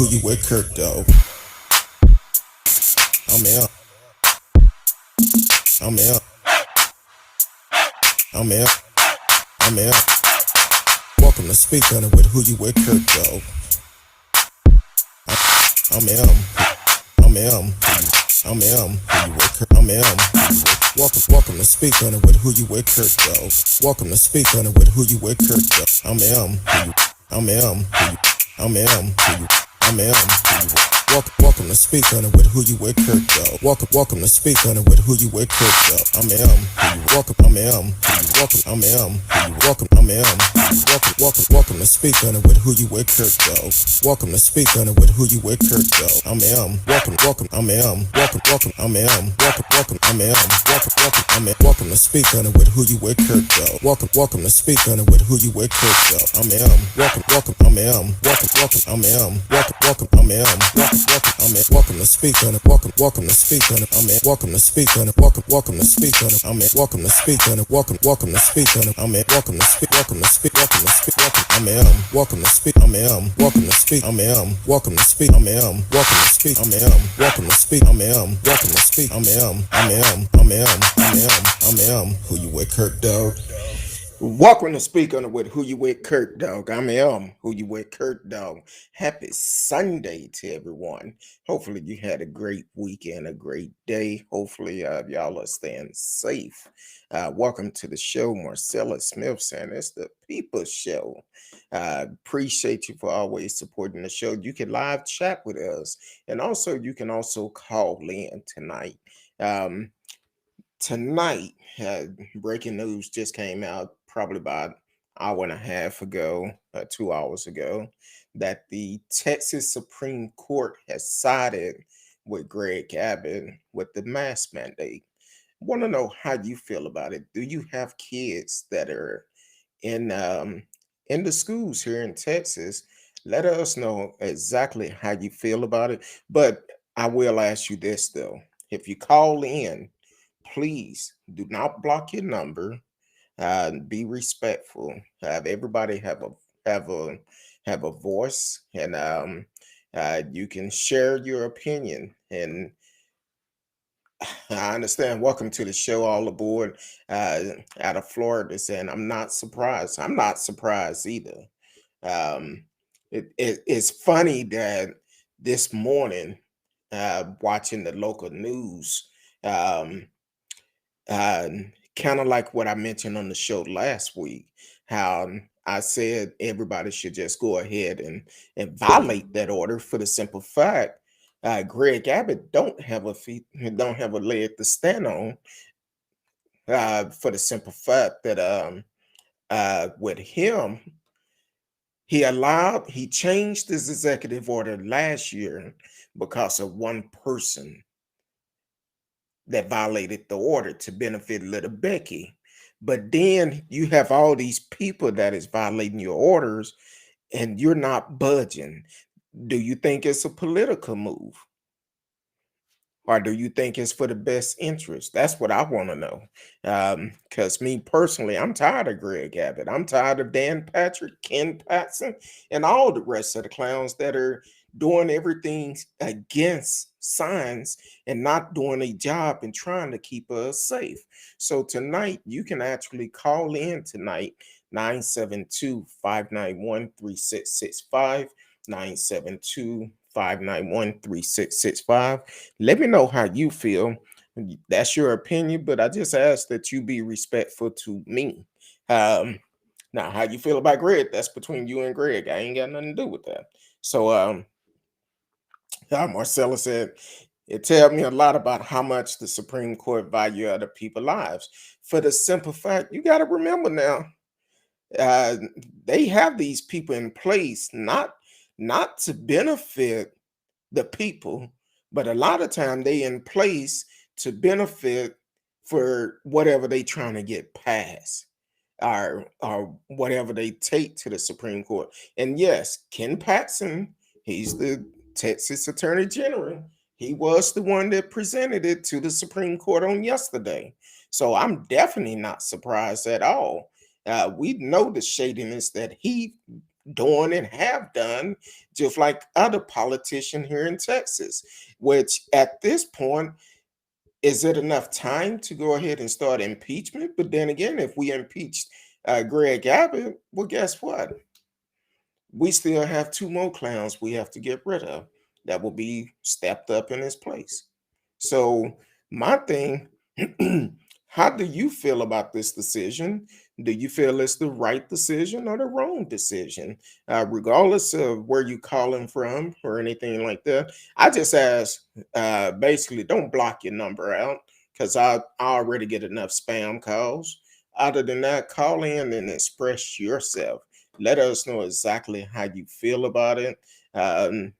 who you with, Kirk, though. I'm out. I'm out. I'm out. I'm out. Welcome to Speak On It with who you with, Kirk, though. I'm out. I'm out. I'm out. Who you with, Kirk? I'm out. Welcome to Speak On It with who you with, Kirk, though. Welcome to Speak On It with who you with, Kirk, though. I'm out. I'm out. I'm out. I'm out. Welcome to Speak On It with who you with, Kirk, though. Welcome to Speak On It with who you with, Kirk, though. I'm welcome. I'm welcome. I'm welcome. I'm welcome to Speak On It with who you with, Kirk, though. Welcome to Speak On It with who you with, Kirk, though. I'm welcome. I'm welcome. I'm welcome. I'm welcome to Speak On It with who you with, Kirk, though. Welcome to Speak On It with who you with, Kirk, though. I'm welcome. I'm welcome. I'm welcome. I'm welcome to Speak On It. Welcome to Speak On It. I'm welcome to Speak On It. Welcome to Speak On it. I'm welcome to Speak On It. Welcome to Speak On it. I'm welcome to speak. Welcome to speak. Welcome to speak. I'm welcome to speak. I'm welcome to speak. I'm welcome to speak. I'm welcome to speak. I'm welcome to speak. I'm welcome to speak. I'm who you with, Kirk, dog. Welcome to Speak On It with who you with, Kirk, dog. I'm who you with, Kirk, dog. Happy Sunday to everyone. Hopefully you had a great weekend, a great day. Hopefully y'all are staying safe. Welcome to the show. Marcella Smith saying it's the People Show. Appreciate you for always supporting the show. You can live chat with us, and also you can also call in tonight. Tonight, breaking news just came out probably about an hour and a half ago, 2 hours ago, that the Texas Supreme Court has sided with Gregg Abbott with the mask mandate. I want to know how you feel about it. Do you have kids that are in the schools here in Texas? Let us know exactly how you feel about it. But I will ask you this though: if you call in, please do not block your number. Be respectful. Have everybody have a voice, and you can share your opinion. And I understand. Welcome to the show, all aboard. Out of Florida, saying I'm not surprised. I'm not surprised either. Um, it's funny that this morning, watching the local news. Um, uh, Kind of like what I mentioned on the show last week, how I said everybody should just go ahead and violate that order for the simple fact Greg Abbott don't have a leg to stand on, for the simple fact that with him, he changed his executive order last year because of one person that violated the order to benefit little Becky. But then you have all these people that is violating your orders and you're not budging. Do you think it's a political move? Or do you think it's for the best interest? That's what I want to know. Because me personally, I'm tired of Greg Abbott. I'm tired of Dan Patrick, Ken Patson, and all the rest of the clowns that are doing everything against science and not doing a job and trying to keep us safe. So tonight, you can actually call in tonight, 972-591-3665, 972-591-3665. Let me know how you feel. That's your opinion, but I just ask that you be respectful to me. Now, how you feel about Greg, that's between you and Greg. I ain't got nothing to do with that. So, Marcella said, it tells me a lot about how much the Supreme Court value other people's lives. For the simple fact, you got to remember now, uh, they have these people in place not to benefit the people, but a lot of time they in place to benefit for whatever they trying to get passed, or whatever they take to the Supreme Court. And yes, Ken Patson, he's the Texas Attorney General. He was the one that presented it to the Supreme Court on yesterday. So I'm definitely not surprised at all. We know the shadiness that he doing and have done, just like other politicians here in Texas, which at this point, is it enough time to go ahead and start impeachment? But then again, if we impeached Greg Abbott, well, guess what? We still have two more clowns we have to get rid of that will be stepped up in his place. So, my thing, how do you feel about this decision? Do you feel it's the right decision or the wrong decision? Regardless of where you calling from or anything like that, I just ask, basically, don't block your number out because I already get enough spam calls. Other than that, call in and express yourself. Let us know exactly how you feel about it. Um,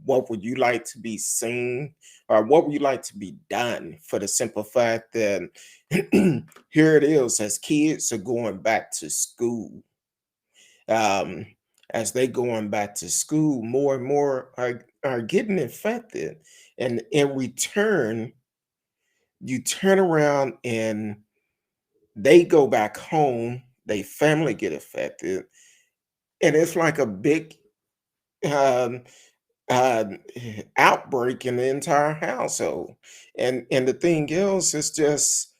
what would you like to be seen, or what would you like to be done, for the simple fact that here it is, as kids are going back to school, um, as they going back to school, more and more are getting infected, and in return you turn around and they go back home, they family get affected, and it's like a big um, uh, outbreak in the entire household. And the thing is, it's just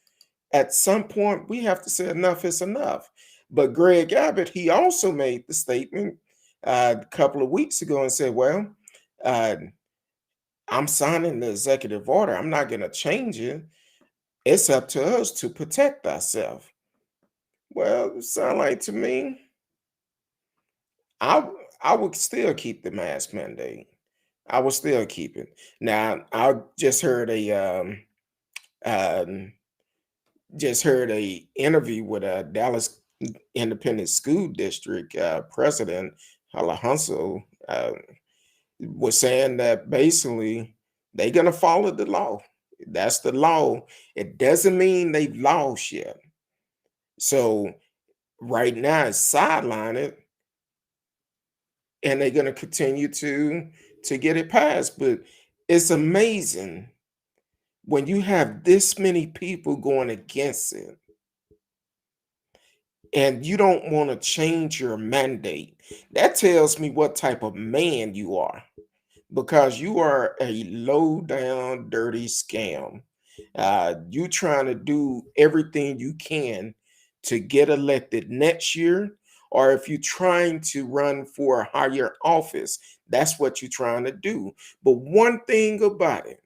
at some point we have to say enough is enough. But Greg Abbott, he also made the statement a couple of weeks ago and said, "Well, uh, I'm signing the executive order. I'm not going to change it. It's up to us to protect ourselves." Well, it sound like to me, I would still keep the mask mandate. I will still keep it. Now, I um, just heard a interview with a Dallas Independent School District president, Alejandro, was saying that basically they're gonna follow the law. That's the law. It doesn't mean they've lost yet. So right now it's sidelined, and they're gonna continue to get it passed. But it's amazing when you have this many people going against it and you don't want to change your mandate. That tells me what type of man you are, because you are a low down dirty scam. You trying to do everything you can to get elected next year, or if you're trying to run for a higher office, that's what you're trying to do. But one thing about it,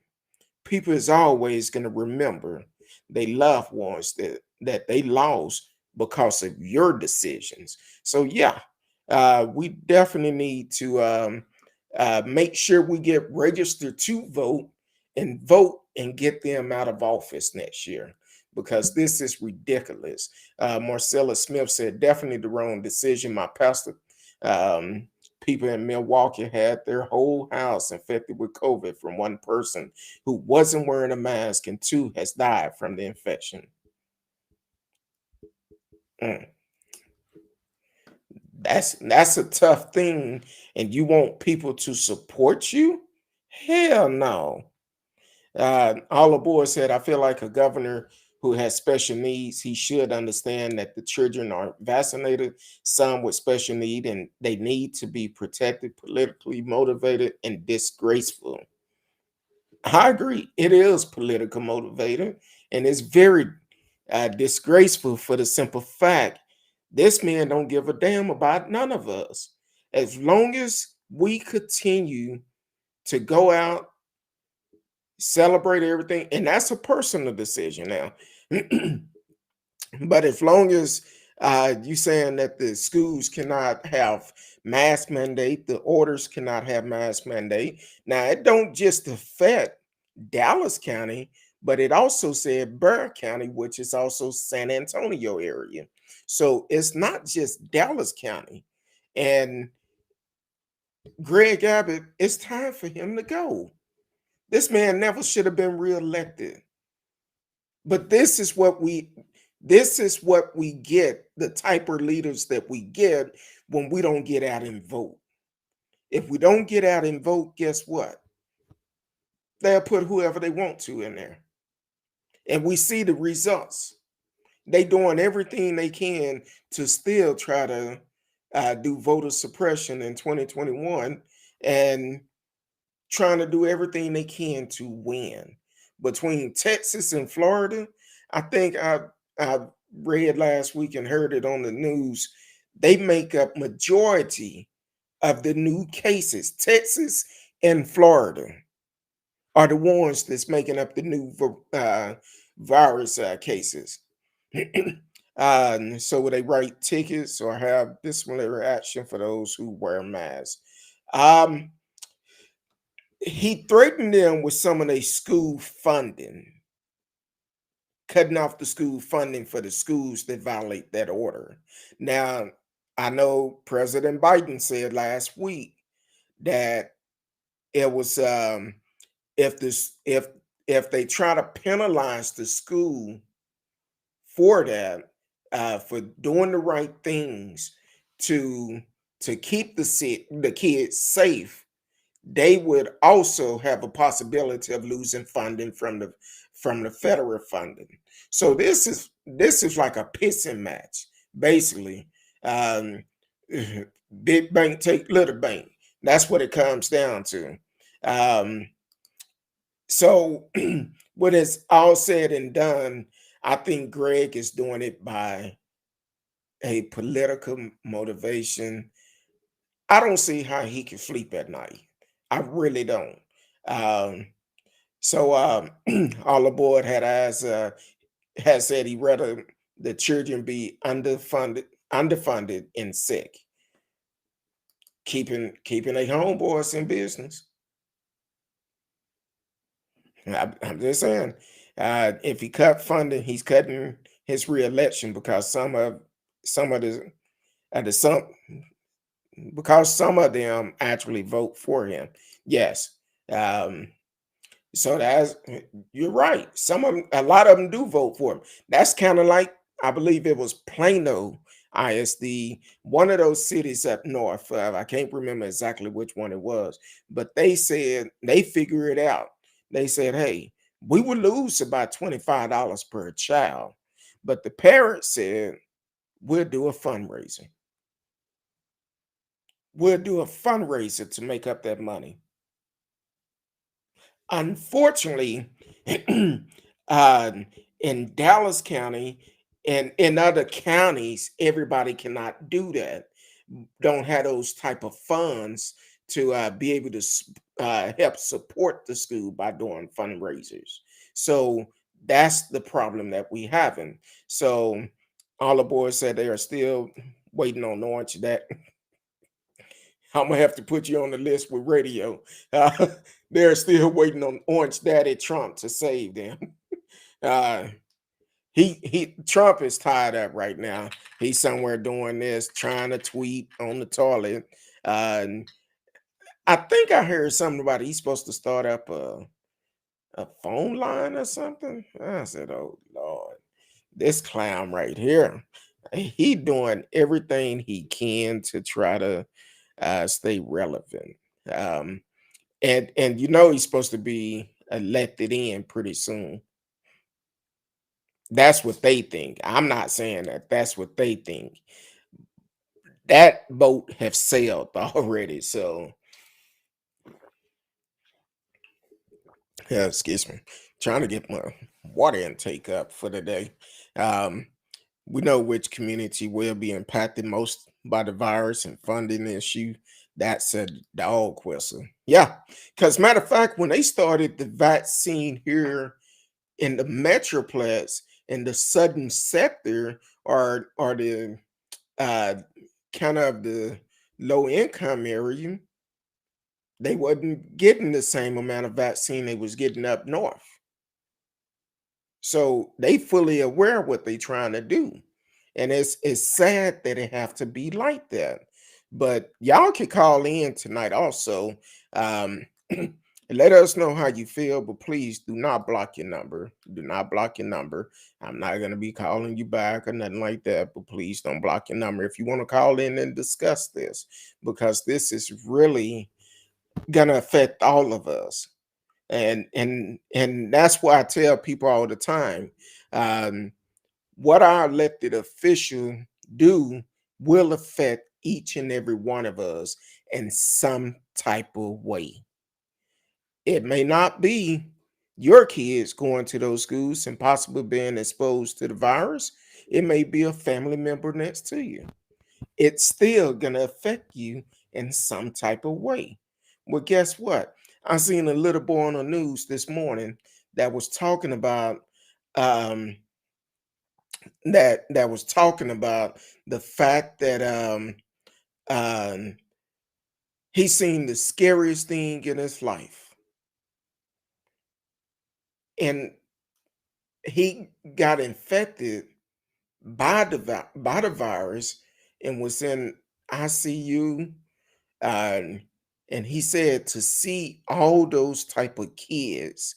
people is always going to remember they loved ones that they lost because of your decisions. So yeah, we definitely need to make sure we get registered to vote and get them out of office next year, because this is ridiculous. Marcella Smith said, definitely the wrong decision. My pastor, um, people in Milwaukee had their whole house infected with COVID from one person who wasn't wearing a mask, and two has died from the infection. Mm, that's a tough thing, and you want people to support you? Hell no. All the boys said, I feel like a governor who has special needs, he should understand that the children are vaccinated, some with special need, and they need to be protected, politically motivated, and disgraceful. I agree. It is political motivated, and it's very disgraceful, for the simple fact this man don't give a damn about none of us. As long as we continue to go out, celebrate everything, and that's a personal decision now. But as long as you saying that the schools cannot have mask mandate, the orders cannot have mask mandate. Now it don't just affect Dallas County, but it also said Burr County, which is also San Antonio area. So it's not just Dallas County. And Greg Abbott, it's time for him to go. This man never should have been reelected. But this is what we get, the type of leaders that we get when we don't get out and vote. If we don't get out and vote, guess what? They'll put whoever they want to in there. And we see the results. They doing everything they can to still try to do voter suppression in 2021 and trying to do everything they can to win. Between Texas and Florida, I think I read last week and heard it on the news. They make up majority of the new cases. Texas and Florida are the ones that's making up the new virus cases. So they write tickets or have disciplinary action for those who wear masks. Um, he threatened them with some of their school funding, cutting off the school funding for the schools that violate that order. Now, I know President Biden said last week that it was if this if they try to penalize the school for that, for doing the right things to keep the kids safe, they would also have a possibility of losing funding from the federal funding. So this is like a pissing match, basically. Um, Big bank take little bank. That's what it comes down to. Um, so when it's all said and done, I think Greg is doing it by a political motivation. I don't see how he can sleep at night. I really don't. Um, so all aboard has said he rather the children be underfunded and sick, keeping their homeboys in business. I'm just saying, if he cut funding, he's cutting his reelection because some of the some because some of them actually vote for him. Yes. Um, so that's you're right. A lot of them do vote for him. That's kind of like I believe it was Plano ISD, one of those cities up north. I can't remember exactly which one it was, but they said they figure it out. They said, "Hey, we would lose about $25 per child," but the parents said, "We'll do a fundraiser. We'll do a fundraiser to make up that money." Unfortunately, uh, in Dallas County and in other counties, everybody cannot do that. Don't have those type of funds to be able to help support the school by doing fundraisers. So that's the problem that we having. So all the boys said they are still waiting on Orange that I'm gonna have to put you on the list with radio. Uh, they're still waiting on Orange Daddy Trump to save them. Uh, he Trump is tied up right now. He's somewhere doing this, trying to tweet on the toilet. And I think I heard something about he's supposed to start up a phone line or something. I said, "Oh Lord, this clown right here, he doing everything he can to try to stay relevant." Um, and he's supposed to be elected in pretty soon. That's what they think. I'm not saying that. That's what they think. That boat have sailed already. So yeah, excuse me. Trying to get my water intake up for the day. Um, we know which community will be impacted most by the virus and funding issue. That's a dog whistle. Yeah, because matter of fact, when they started the vaccine here in the metroplex in the southern sector or the uh kind of the low income area, they wasn't getting the same amount of vaccine they was getting up north. So they fully aware of what they trying to do. And it's sad that it have to be like that. But y'all can call in tonight also. Um let us know how you feel, but please do not block your number. Do not block your number. I'm not gonna be calling you back or nothing like that, but please don't block your number if you want to call in and discuss this, because this is really gonna affect all of us. And that's why I tell people all the time, um, what our elected official do will affect each and every one of us in some type of way. It may not be your kids going to those schools and possibly being exposed to the virus. It may be a family member next to you. It's still gonna affect you in some type of way. Well, guess what? I seen a little boy on the news this morning that was talking about um that was talking about the fact that um he seen the scariest thing in his life. And he got infected by the virus and was in ICU. Um, and he said to see all those type of kids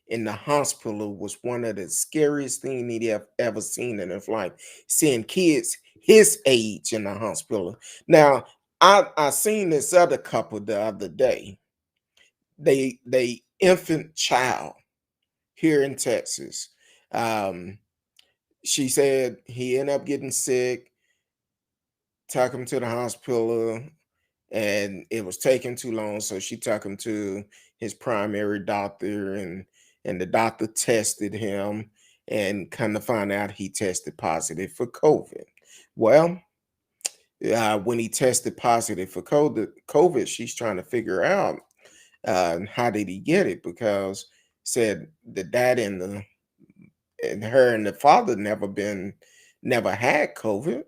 in the hospital was one of the scariest things he'd ever seen in his life. Seeing kids his age in the hospital. Now, I seen this other couple the other day. They infant child here in Texas. Um, she said he ended up getting sick, took him to the hospital, and it was taking too long. So she took him to his primary doctor, and the doctor tested him and come to find out he tested positive for COVID. Well, when he tested positive for COVID, she's trying to figure out how did he get it, because said the dad and her and the father never had COVID.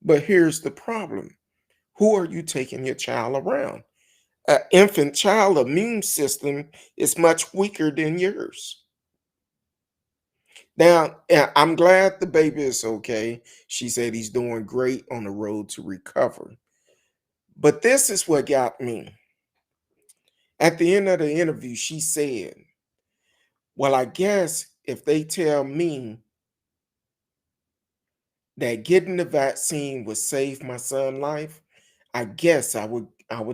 But here's the problem: who are you taking your child around? An infant child immune system is much weaker than yours. Now, I'm glad the baby is okay. She said he's doing great on the road to recover. But this is what got me. At the end of the interview, she said, well, I guess if they tell me that getting the vaccine would save my son's life, I guess I would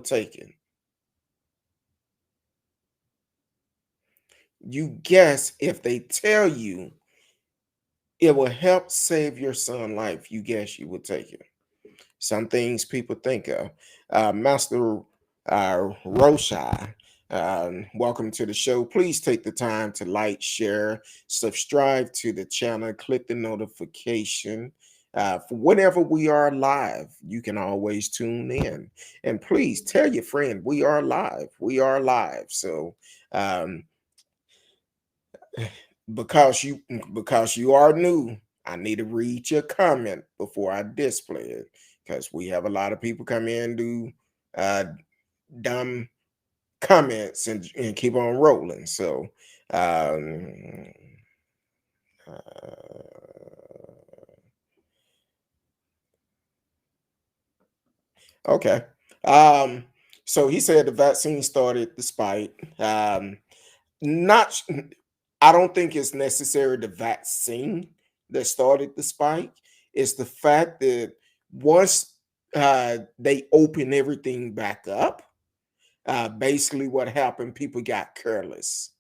take it. You guess if they tell you it will help save your son's life, you guess you would take it. Some things people think of. Master Roshai, welcome to the show. Please take the time to like, share, subscribe to the channel, click the notification. For whenever we are live, you can always tune in. And please tell your friend we are live. We are live. So um, because you are new, I need to read your comment before I display it, because we have a lot of people come in and do uh dumb comments and keep on rolling. So um uh, okay. So he said the vaccine started the spike. Not I don't think it's necessarily the vaccine that started the spike. It's the fact that once they open everything back up, basically what happened, people got careless.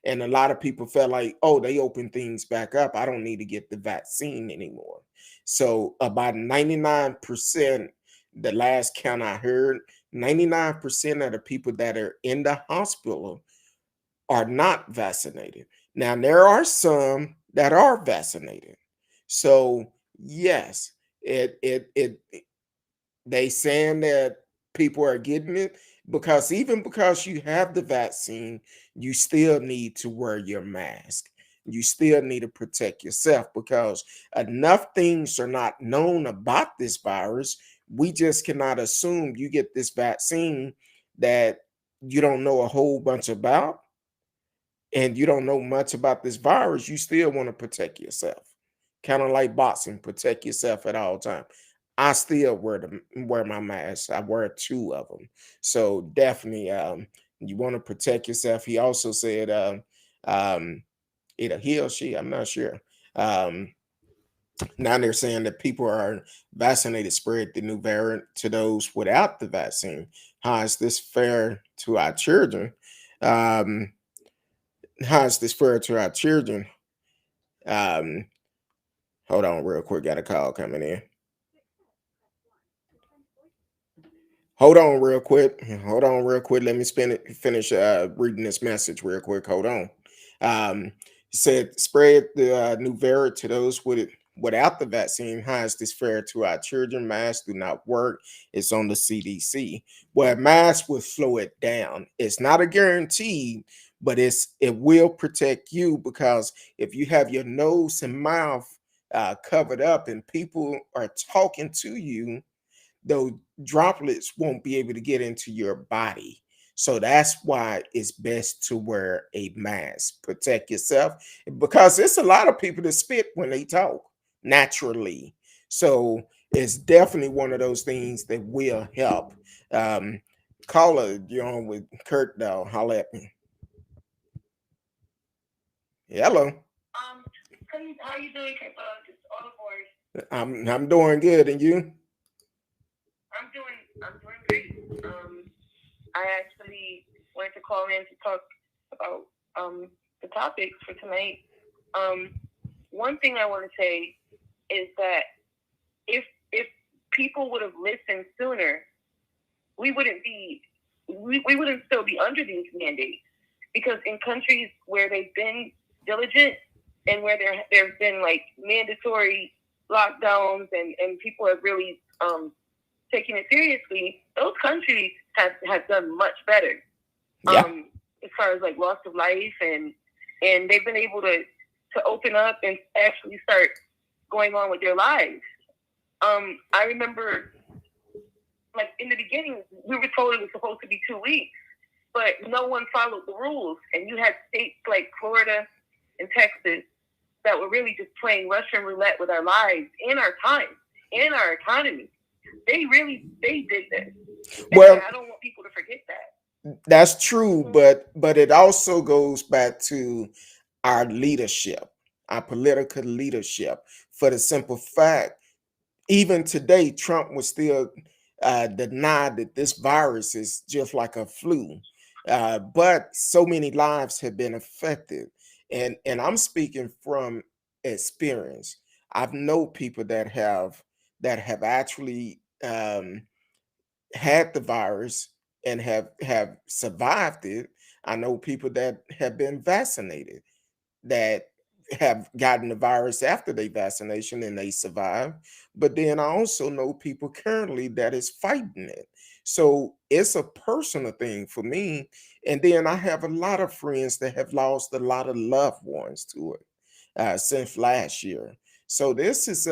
And a lot of people felt like, oh, they opened things back up, I don't need to get the vaccine anymore. So about 99%, the last count I heard, 99% of the people that are in the hospital are not vaccinated. Now there are some that are vaccinated. So yes, it they saying that people are getting it, because even because you have the vaccine, you still need to wear your mask. You still need to protect yourself, because enough things are not known about this virus. We just cannot assume you get this vaccine that you don't know a whole bunch about, and you don't know much about this virus. You still want to protect yourself. Kind of like boxing, protect yourself at all times. I still wear my mask. I wear two of them. So definitely, you want to protect yourself. He also said, um, either he or she, I'm not sure. Um, Now they're saying that people are vaccinated spread the new variant to those without the vaccine. How is this fair to our children? Um, how is this fair to our children? Um, Hold on real quick. Got a call coming in. Hold on real quick. Hold on real quick. Let me finish reading this message real quick. Hold on. He said, spread the new variant to those with it without the vaccine. How is this fair to our children? Masks do not work. It's on the CDC. Well, masks will slow it down. It's not a guarantee, but it will protect you, because if you have your nose and mouth covered up and people are talking to you, those droplets won't be able to get into your body. So that's why it's best to wear a mask. Protect yourself, because it's a lot of people that spit when they talk naturally. So it's definitely one of those things that will help. Um, Caller, you're on with Kurt though. Holla at me. Hello. How you doing, just all the boys? I'm doing good, and you? I'm doing great. I actually wanted to call in to talk about the topics for tonight. Um, One thing I want to say is that if people would have listened sooner, we wouldn't be we wouldn't still be under these mandates, because in countries where they've been diligent and where there's been like mandatory lockdowns, and people have really taking it seriously, those countries have done much better Yeah. as far as like loss of life, and they've been able to open up and actually start going on with their lives. I remember, like in the beginning, we were told it was supposed to be 2 weeks, but no one followed the rules, and you had states like Florida and Texas that were really just playing Russian roulette with our lives and our time and our economy. They did this, and Well, I don't want people to forget that. that's true, Mm-hmm. but it also goes back to our leadership, our political leadership. For the simple fact, even today, Trump was still deny that this virus is just like a flu. But so many lives have been affected, and I'm speaking from experience. I've known people that have actually had the virus and have survived it. I know people that have been vaccinated that have gotten the virus after their vaccination and they survive. But then I also know people currently that is fighting it. So it's a personal thing for me. And then I have a lot of friends that have lost a lot of loved ones to it since last year. So this is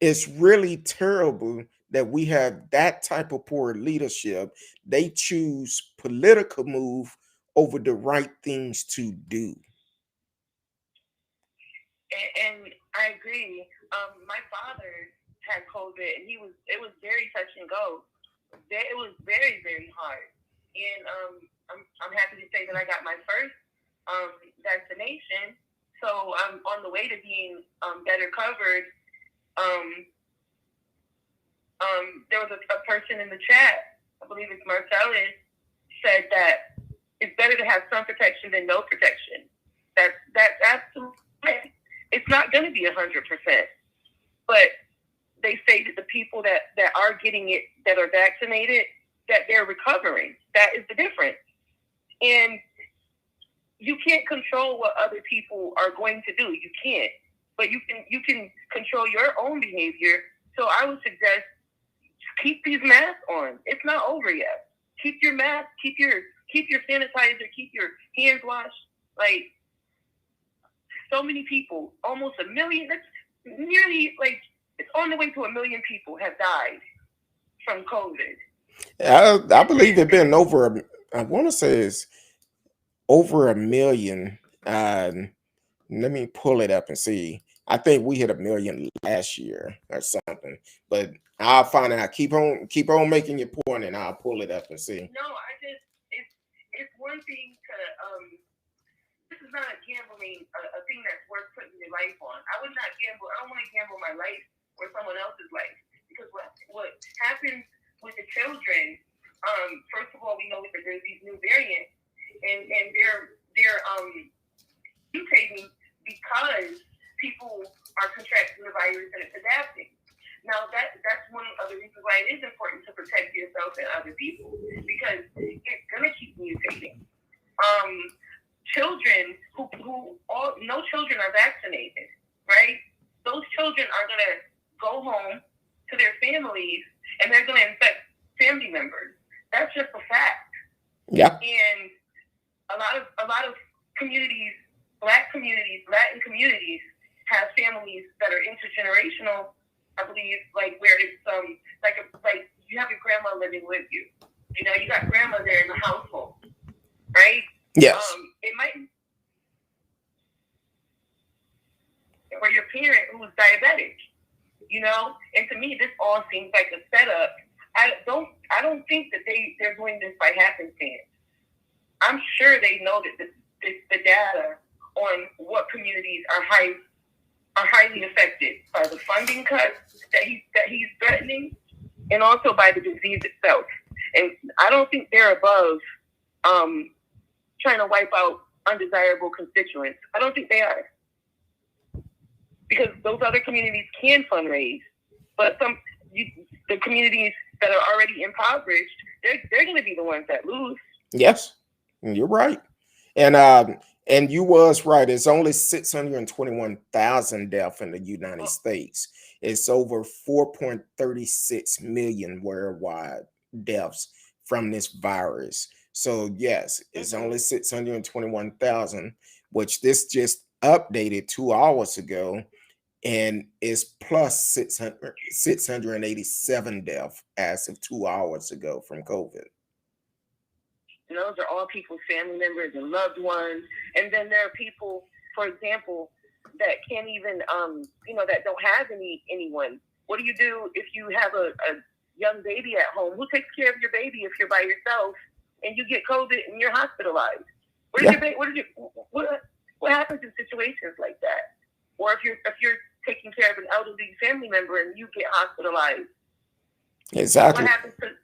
it's really terrible that we have that type of poor leadership. They choose political move over the right things to do. And I agree. My father had COVID, and it was very touch and go. It was very very hard, and I'm happy to say that I got my first vaccination, so I'm on the way to being better covered. Um, there was a person in the chat, I believe it's Marcellus, said that it's better to have some protection than no protection. That's absolutely right. It's not going to be 100%, but they say that the people that are getting it, that are vaccinated, that they're recovering. That is the difference. And you can't control what other people are going to do. You can't, but you can control your own behavior. So I would suggest keep these masks on. It's not over yet. Keep your mask. Keep your sanitizer. Keep your hands washed. Like so many people, almost a million. That's nearly like it's on the way to a million people have died from COVID. I believe it been over. I want to say it's over a million. Let me pull it up and see. I think we hit a million last year or something. But I'll find out. Keep on making your point, and I'll pull it up and see. No, I just it's one thing to this is not a gambling a thing that's worth putting your life on. I would not gamble. I don't want to gamble my life or someone else's life, because what happens with the children? First of all, we know that there's these new variants, and they're mutating because people are contracting the virus and it's adapting. Now that's one of the reasons why it is important to protect yourself and other people, because it's gonna keep mutating. Um, Children who all no children are vaccinated, right? Those children are gonna go home to their families and they're gonna infect family members. That's just a fact. Yeah. And a lot of communities, Black communities, Latin communities, have families that are intergenerational. I believe, like where it's like you have your grandma living with you. You know, you got grandma there in the household, right? Yes. It might, or your parent who's diabetic. You know, and to me, this all seems like a setup. I don't think that they're doing this by happenstance. I'm sure they know that the data on what communities are highly affected by the funding cuts that he's threatening, and also by the disease itself. And I don't think they're above trying to wipe out undesirable constituents. I don't think they are, because those other communities can fundraise, but the communities that are already impoverished, they're going to be the ones that lose. Yes. You're right. And you was right. It's only 621,000 deaths in the United Oh, States. It's over 4.36 million worldwide deaths from this virus. So yes, it's mm-hmm. only 621,000, which this just updated 2 hours ago, and it's plus 687 deaths as of 2 hours ago from COVID. And those are all people's family members and loved ones. And then there are people, for example, that can't even, that don't have anyone. What do you do if you have a young baby at home? Who takes care of your baby if you're by yourself and you get COVID and you're hospitalized? What happens in situations like that? Or if you're taking care of an elderly family member and you get hospitalized? Exactly. What happens to?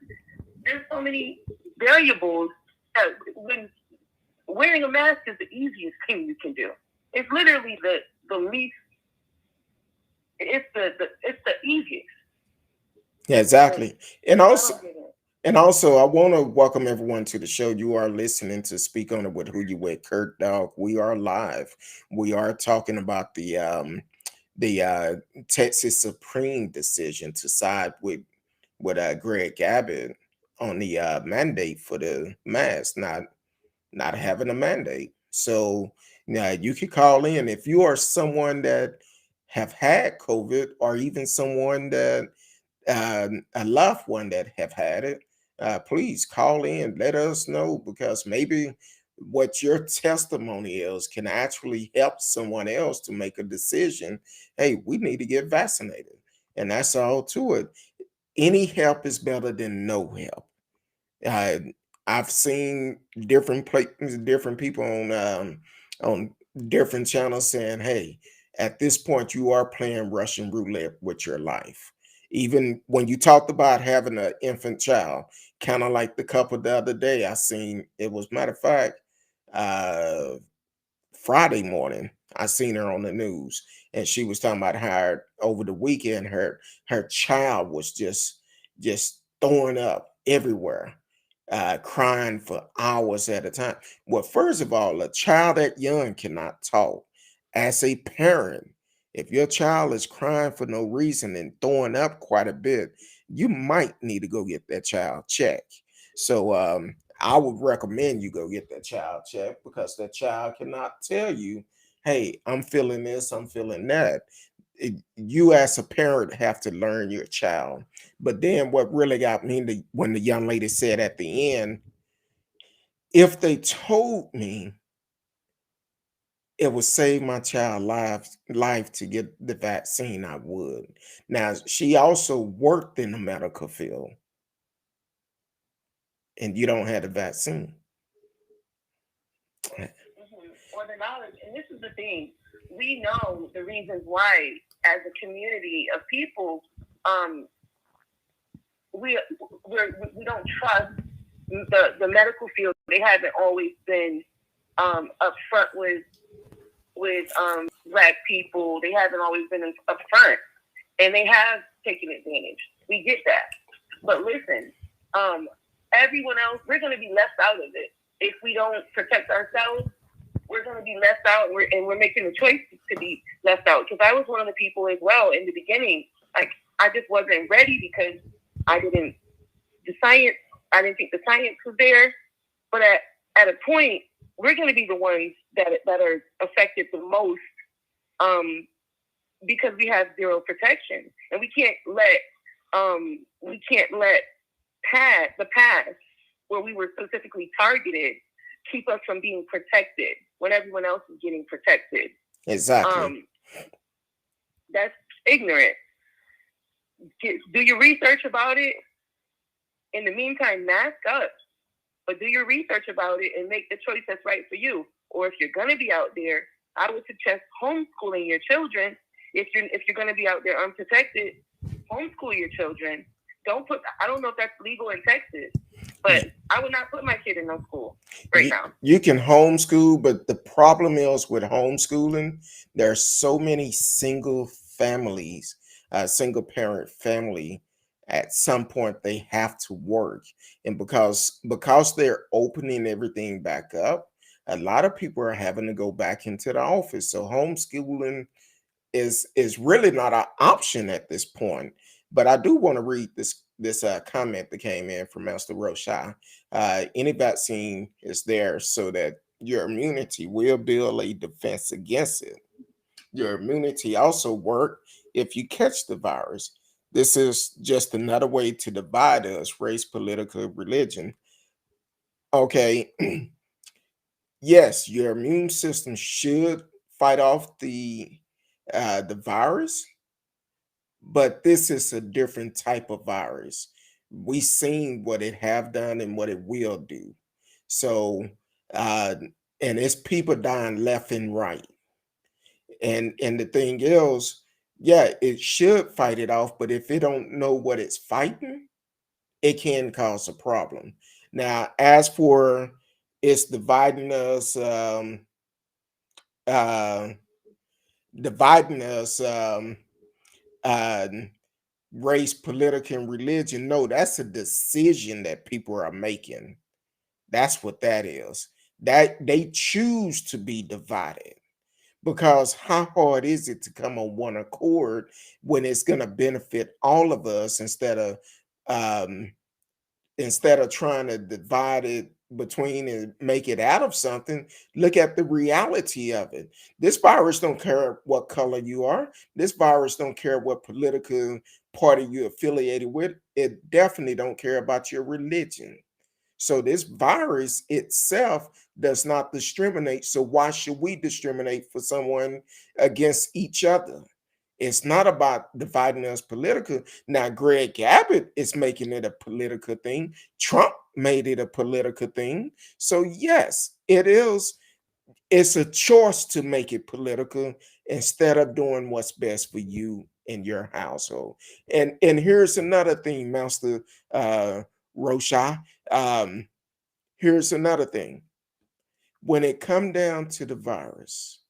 There's so many variables. When wearing a mask is the easiest thing you can do. It's literally the least. It's the easiest. Yeah, exactly. And also, I want to welcome everyone to the show. You are listening to Speak On It with Who You With, Kurt Dog. We are live. We are talking about the Texas Supreme decision to side with Gregg Abbott on the mandate for the mask, not having a mandate. So now you can call in if you are someone that have had COVID, or even someone that a loved one that have had it. Please call in, let us know, because maybe what your testimony is can actually help someone else to make a decision. Hey, we need to get vaccinated, and that's all to it. Any help is better than no help. uh, I've seen different people on different channels saying, "Hey, at this point, you are playing Russian roulette with your life." Even when you talked about having an infant child, kind of like the couple the other day, I seen it was matter of fact, uh, Friday morning, I seen her on the news, and she was talking about how over the weekend her child was just throwing up everywhere, crying for hours at a time. Well, first of all, a child that young cannot talk. As a parent, if your child is crying for no reason and throwing up quite a bit, you might need to go get that child checked. So I would recommend you go get that child checked, because that child cannot tell you, hey, I'm feeling this, I'm feeling that. You as a parent have to learn your child. But then what really got me when the young lady said at the end, if they told me it would save my child life to get the vaccine, I would. Now she also worked in the medical field, and you don't have the vaccine. Or the knowledge. And this is the thing. We know the reasons why, as a community of people, um, we don't trust the medical field. They haven't always been upfront with Black people. They haven't always been upfront, and they have taking advantage. We get that. But listen, um, everyone else, we're going to be left out of it. If we don't protect ourselves, we're going to be left out, and we're making the choice to be left out. Because I was one of the people as well in the beginning. Like, I just wasn't ready because I didn't, the science, I didn't think the science was there. But at a point, we're going to be the ones that are affected the most, um, because we have zero protection, and we can't let the past where we were specifically targeted keep us from being protected when everyone else is getting protected. Exactly. That's ignorant. Do your research about it. In the meantime, mask up, but do your research about it and make the choice that's right for you. Or if you're going to be out there, I would suggest homeschooling your children. If you're going to be out there unprotected, homeschool your children. I don't know if that's legal in Texas, but I would not put my kid in no school right now. You can homeschool, but the problem is with homeschooling, there are so many single families, single parent family. At some point, they have to work, and because they're opening everything back up, a lot of people are having to go back into the office. So homeschooling is really not an option at this point. But I do want to read this comment that came in from Master Roshai. Any vaccine is there so that your immunity will build a defense against it. Your immunity also work if you catch the virus. This is just another way to divide us: race, political, religion. Okay. Yes, your immune system should fight off the virus, but this is a different type of virus. We seen what it have done and what it will do. So, uh, and it's people dying left and right. And the thing is, yeah, it should fight it off, but if it don't know what it's fighting, it can cause a problem. Now, as for it's uh, dividing us, uh, race, political, and religion. No, that's a decision that people are making. That's what that is. That they choose to be divided. Because how hard is it to come on one accord when it's going to benefit all of us um, instead of trying to divide it between and make it out of something? Look at the reality of it. This virus don't care what color you are. This virus don't care what political party you're affiliated with. It definitely don't care about your religion. So this virus itself does not discriminate. So why should we discriminate for someone against each other? It's not about dividing us political. Now, Greg Abbott is making it a political thing. Trump made it a political thing. So yes, it is. It's a choice to make it political instead of doing what's best for you and your household. And here's another thing, Master Rosha. Um, Here's another thing. When it come down to the virus,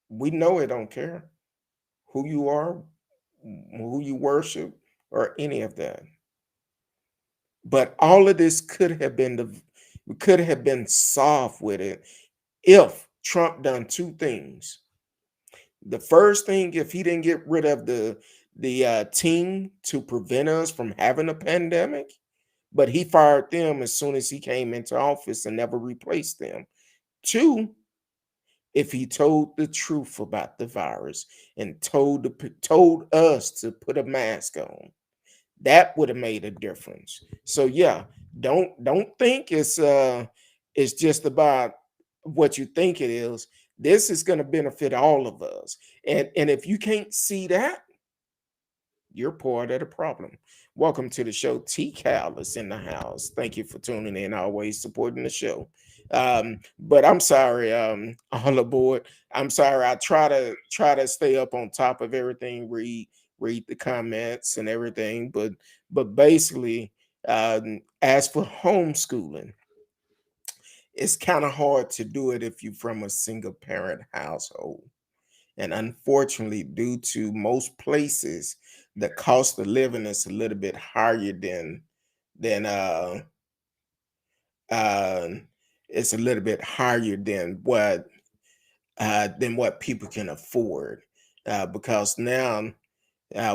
we know it don't care who you are, who you worship, or any of that. But all of this could have been solved with it if Trump done two things. The first thing, if he didn't get rid of the team to prevent us from having a pandemic, but he fired them as soon as he came into office and never replaced them. Two, if he told the truth about the virus and told us to put a mask on, that would have made a difference. So yeah, don't think it's just about what you think it is. This is going to benefit all of us. And if you can't see that, you're part of the problem. Welcome to the show. T Cal is in the house. Thank you for tuning in, always supporting the show. But I'm sorry, all aboard. I'm sorry. I try to stay up on top of everything, read the comments and everything. But basically, as for homeschooling, it's kind of hard to do it if you're from a single parent household. And unfortunately, due to most places, the cost of living is a little bit higher than uh, it's a little bit higher than what people can afford. Because now,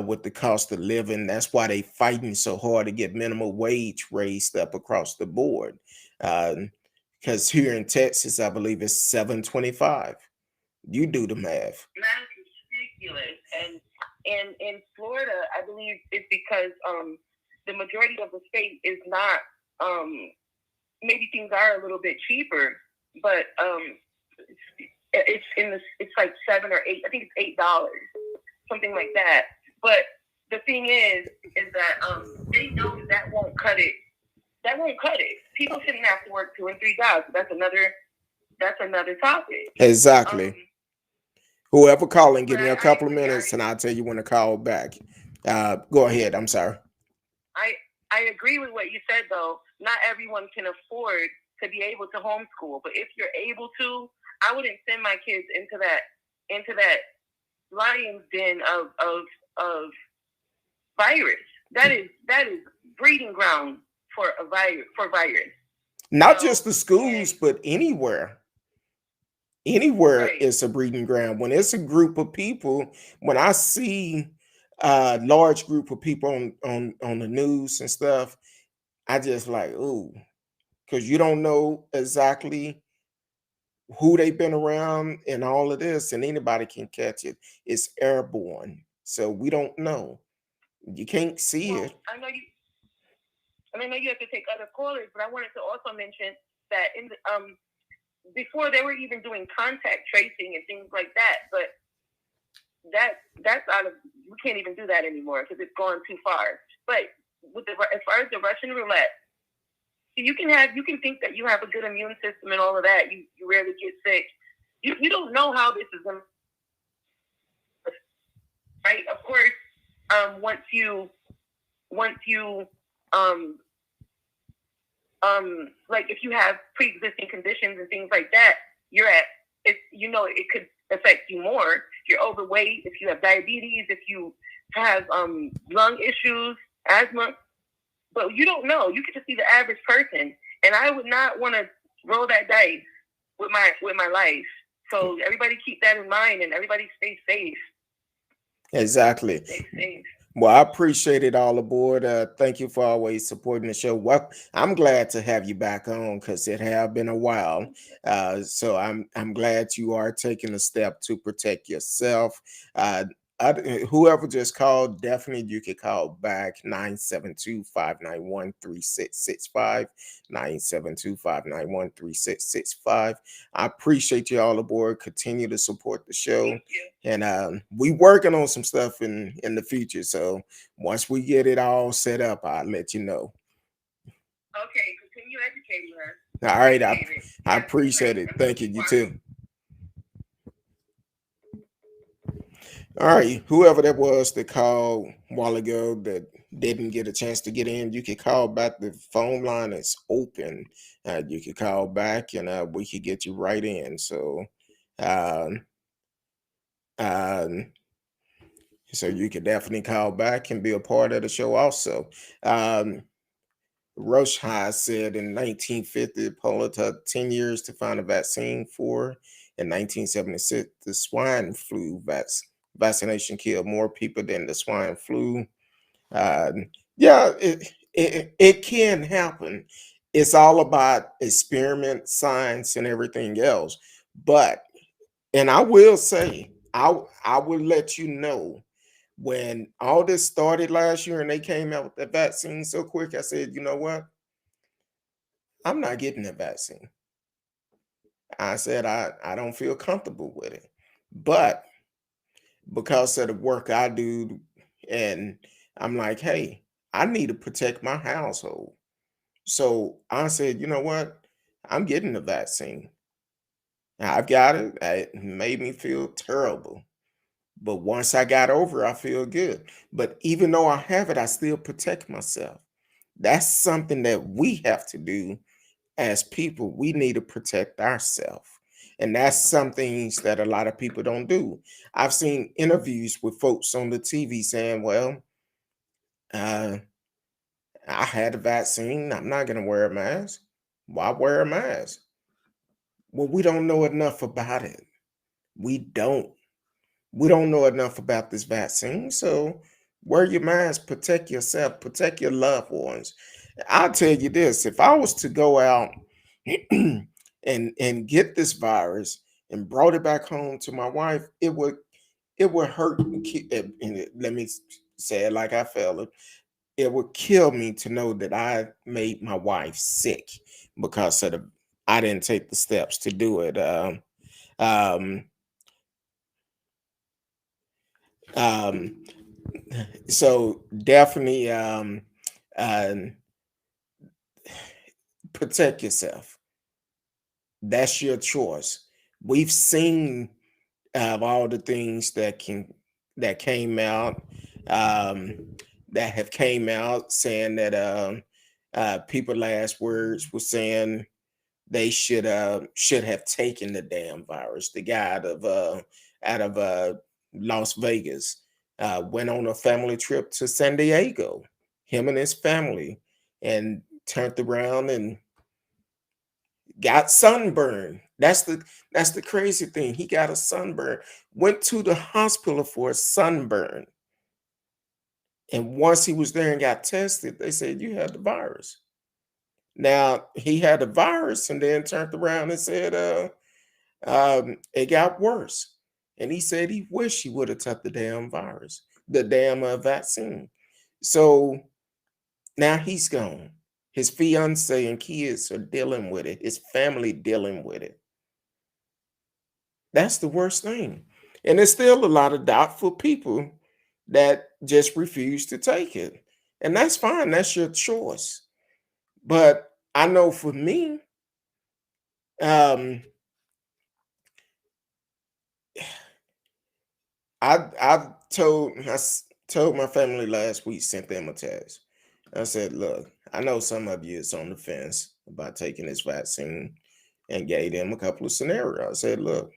with the cost of living, that's why they fighting so hard to get minimum wage raised up across the board. Because here in Texas, I believe it's 7.25. You do the math. That is ridiculous. And in Florida, I believe it's because the majority of the state is not maybe things are a little bit cheaper, but it's like $7 or $8. I think it's $8, something like that. But the thing is that they know that won't cut it. That won't cut it. People shouldn't have to work 2 and 3 jobs. That's another topic. Exactly. Whoever calling, give me a couple of minutes and I'll tell you when to call back. Go ahead. I'm sorry. I agree with what you said, though. Not everyone can afford to be able to homeschool, but if you're able to, I wouldn't send my kids into that lion's den of virus. That is breeding ground for a virus. Not just the schools, but anywhere. Anywhere Right. is a breeding ground. When it's a group of people, when I see a large group of people on the news and stuff, I just like, ooh, because you don't know exactly who they've been around and all of this, and anybody can catch it. It's airborne, so we don't know. You can't see it. I know you have to take other callers, but I wanted to also mention that in the, before they were even doing contact tracing and things like that, but that's out of, we can't even do that anymore because it's gone too far. But as far as the Russian roulette, you can think that you have a good immune system and all of that. You rarely get sick. You don't know how this is going to, right? Of course, once you like if you have pre-existing conditions and things like that, it could affect you more. If you're overweight, if you have diabetes, if you have lung issues, asthma, but you don't know. You could just be the average person, and I would not want to roll that dice with my life. So everybody keep that in mind, and everybody stay safe. Exactly. Stay safe. Well, I appreciate it all aboard. Thank you for always supporting the show. Well, I'm glad to have you back on because it have been a while. So I'm glad you are taking a step to protect yourself. Whoever just called, definitely you could call back 972-591-3665, 972-591-3665. I appreciate you all aboard. Continue to support the show. And we working on some stuff in the future. So once we get it all set up, I'll let you know. Okay, continue educating us. All right, I appreciate it. Thank you. You too. All right, whoever that was that called a while ago that didn't get a chance to get in, you could call back. The phone line is open. You could call back and we could get you right in. So so you could definitely call back and be a part of the show also. Roshai said in 1950, Poland took 10 years to find a vaccine for. In 1976, the swine flu vaccination killed more people than the swine flu. Yeah, it can happen. It's all about experiment, science, and everything else. But, and I will say, I will let you know, when all this started last year and they came out with the vaccine so quick, I said, you know what? I'm not getting the vaccine. I said, I don't feel comfortable with it. But because of the work I do, and I'm like, hey, I need to protect my household. So I said, you know what? I'm getting the vaccine. I've got it. It made me feel terrible. But once I got over, I feel good. But even though I have it, I still protect myself. That's something that we have to do as people. We need to protect ourselves. And that's some things that a lot of people don't do. I've seen interviews with folks on the TV saying, well, uh, I had a vaccine. I'm not going to wear a mask. Why wear a mask? Well, we don't know enough about it. We don't. We don't know enough about this vaccine. So wear your mask, protect yourself, protect your loved ones. I'll tell you this, if I was to go out and get this virus and brought it back home to my wife, it would hurt. Let me say it like I felt it. It would kill me to know that I made my wife sick because of the I didn't take the steps to do it. Um, um, so definitely uh, protect yourself. That's your choice. We've seen all the things that came out um, that have came out saying that people last words were saying they should have taken the damn virus. The guy out of Las Vegas went on a family trip to San Diego, him and his family, and turned around and got sunburned. That's the crazy thing. He got a sunburn. Went to the hospital for a sunburn, and once he was there and got tested, they said you had the virus. Now he had the virus, and then turned around and said, it got worse. And he said he wished he would have took the damn virus, the damn vaccine. So now he's gone. His fiance and kids are dealing with it. His family dealing with it. That's the worst thing. And there's still a lot of doubtful people that just refuse to take it. And that's fine. That's your choice. But I know for me, um, I told my family last week, sent them a text. I said, look, I know some of you is on the fence about taking this vaccine, and gave them a couple of scenarios. I said, look,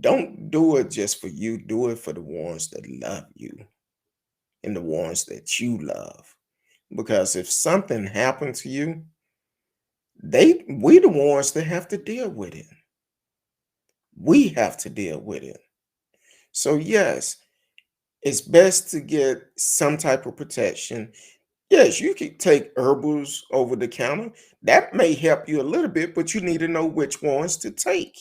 don't do it just for you, do it for the ones that love you and the ones that you love. Because if something happened to you, we the ones that have to deal with it. We have to deal with it. So yes, it's best to get some type of protection. Yes, you can take herbals over the counter. That may help you a little bit, but you need to know which ones to take.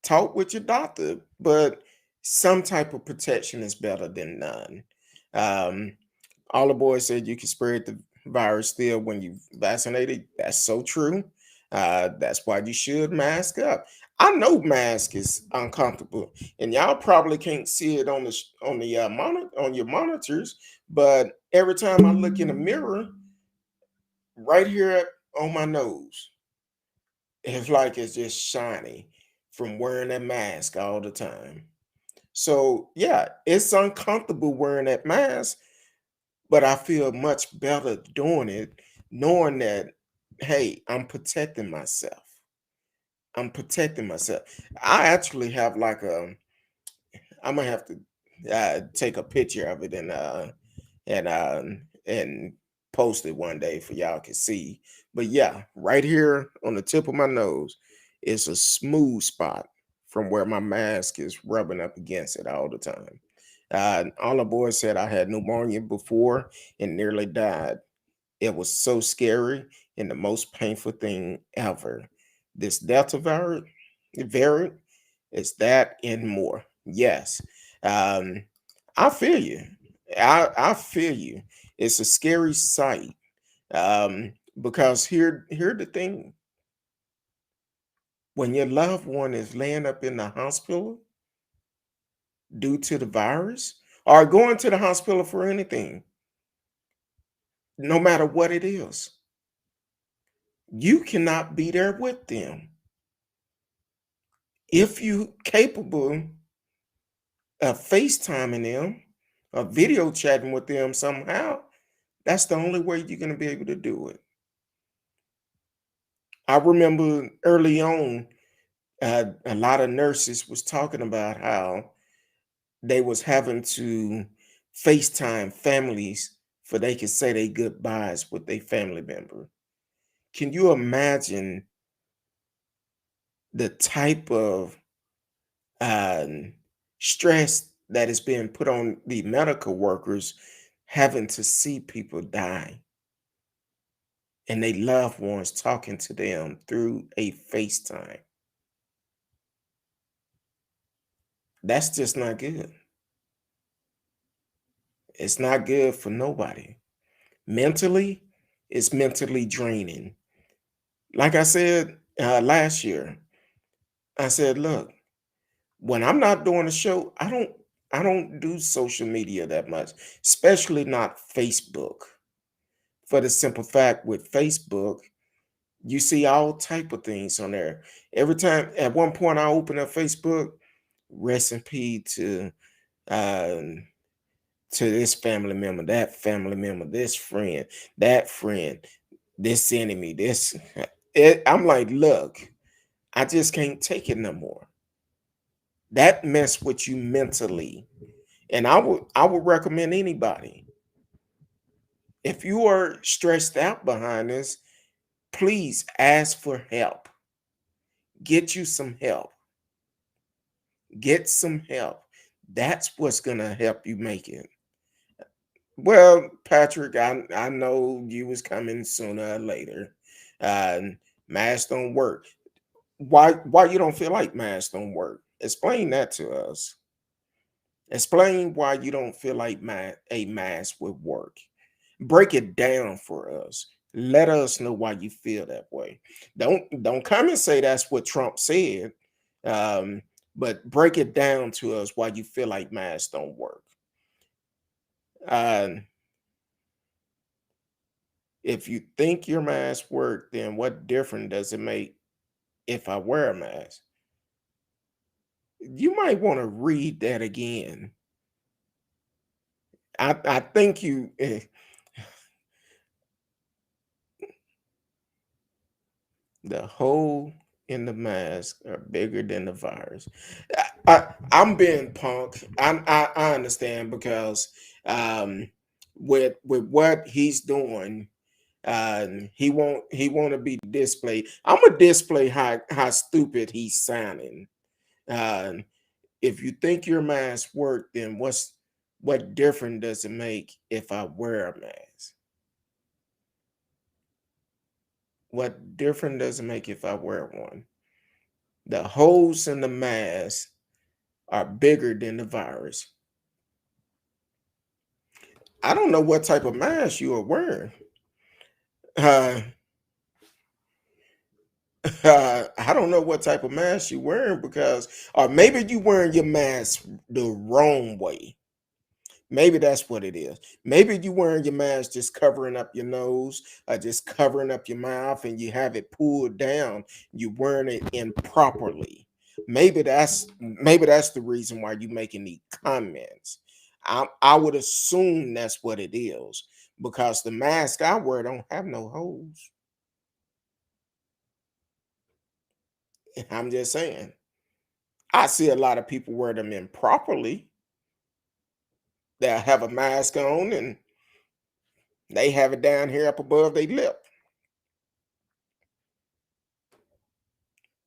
Talk with your doctor, but some type of protection is better than none. Um, all the boys said you can spread the virus still when you vaccinated. That's so true. That's why you should mask up. I know mask is uncomfortable, and y'all probably can't see it on the monitor on your monitors. But every time I look in the mirror, right here on my nose, it's like it's just shiny from wearing that mask all the time. So yeah, it's uncomfortable wearing that mask, but I feel much better doing it, knowing that, hey, I'm protecting myself. I'm protecting myself. I actually have like I'm gonna have to take a picture of it and post it one day for y'all can see. But yeah, right here on the tip of my nose is a smooth spot from where my mask is rubbing up against it all the time. All the boys said I had pneumonia before and nearly died. It was so scary and the most painful thing ever. This Delta variant is that and more. Yes. Um, I feel you. I feel you. It's a scary sight. Because here the thing, when your loved one is laying up in the hospital due to the virus or going to the hospital for anything, no matter what it is, you cannot be there with them. If you capable of FaceTiming them or video chatting with them somehow, that's the only way you're going to be able to do it. I remember early on, a lot of nurses was talking about how they was having to FaceTime families for they could say they goodbyes with their family member. Can you imagine the type of um, stress that is being put on the medical workers having to see people die and they loved ones talking to them through a FaceTime? That's just not good. It's not good for nobody. Mentally, it's mentally draining. Like I said last year, I said, look, when I'm not doing a show, I don't do social media that much, especially not Facebook. For the simple fact with Facebook, you see all type of things on there. Every time, at one point, I open up Facebook, rest in peace um, to this family member, that family member, this friend, that friend, this enemy, this. I'm like, look, I just can't take it no more. That mess with you mentally. And I would recommend anybody, if you are stressed out behind this, please ask for help. Get you some help. Get some help. That's what's gonna help you make it. Well, Patrick, I know you was coming sooner or later. Uh, Masks don't work. Why you don't feel like masks don't work? Explain that to us. Explain why you don't feel like a mask would work. Break it down for us. Let us know why you feel that way. Don't come and say that's what Trump said, um, but break it down to us why you feel like masks don't work. Uh, if you think your mask work, then what difference does it make if I wear a mask? You might want to read that again. I think the hole in the mask are bigger than the virus. I'm being punk. I understand because with what he's doing, he want to be displayed. I'm gonna display how stupid he's sounding. Uh, if you think your mask work, then what difference does it make if I wear a mask? What difference does it make if I wear one? The holes in the mask are bigger than the virus. I don't know what type of mask you are wearing. Uh, I don't know what type of mask you're wearing because, or maybe you wearing your mask the wrong way. Maybe that's what it is. Maybe you wearing your mask just covering up your nose, or just covering up your mouth, and you have it pulled down. You wearing it improperly. Maybe that's the reason why you making these comments. I would assume that's what it is because the mask I wear don't have no holes. I'm just saying. I see a lot of people wear them improperly. They'll have a mask on and they have it down here up above their lip.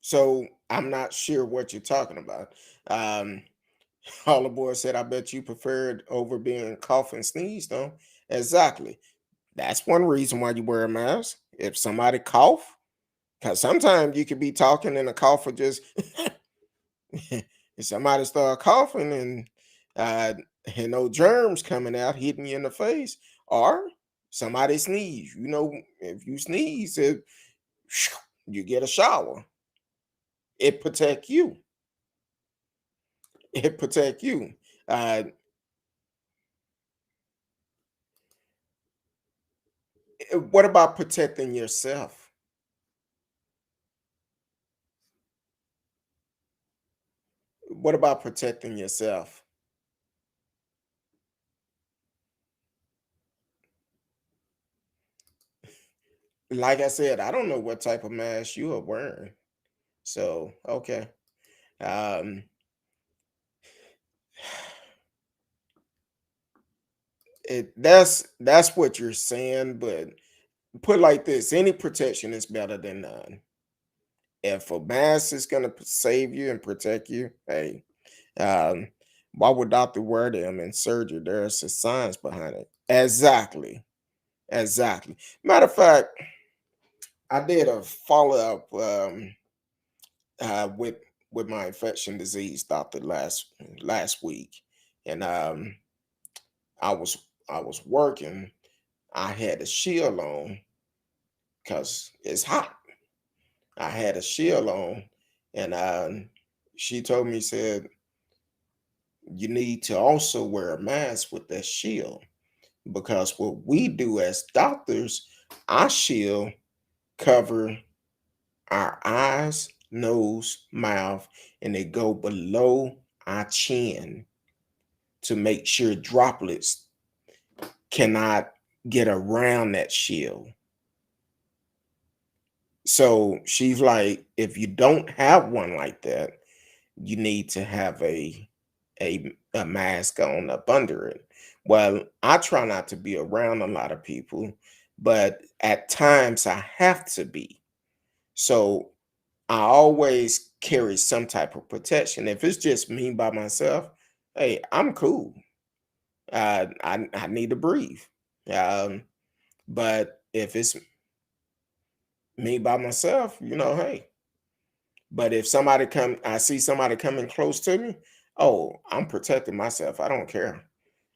So I'm not sure what you're talking about. Um, all the boy said, I bet you preferred over being cough and sneeze, though. Exactly. That's one reason why you wear a mask. If somebody cough, because sometimes you could be talking and a cough will just if somebody start coughing uh and no germs coming out hitting you in the face, or somebody sneeze. If you sneeze, you get a shower. It protect you. It protect you. Uh, what about protecting yourself? What about protecting yourself? like I said, I don't know what type of mask you are wearing. So, okay. Um, that's what you're saying, but put like this, any protection is better than none. If a mask is gonna save you and protect you, hey, um, why would doctor wear them in surgery? There's a science behind it. Exactly. Exactly. Matter of fact, I did a follow-up with my infection disease doctor last week, and I was I was working. I had a shield on because it's hot. I had a shield on, and she told me, said, you need to also wear a mask with that shield, because what we do as doctors, our shield cover our eyes, nose, mouth, and they go below our chin to make sure droplets cannot get around that shield. So she's like, if you don't have one like that, you need to have a mask on up under it. Well, I try not to be around a lot of people, but at times I have to be. So I always carry some type of protection. If it's just me by myself, hey, I'm cool. I need to breathe. Um, but if it's me by myself, hey. But if I see somebody coming close to me, oh, I'm protecting myself. I don't care.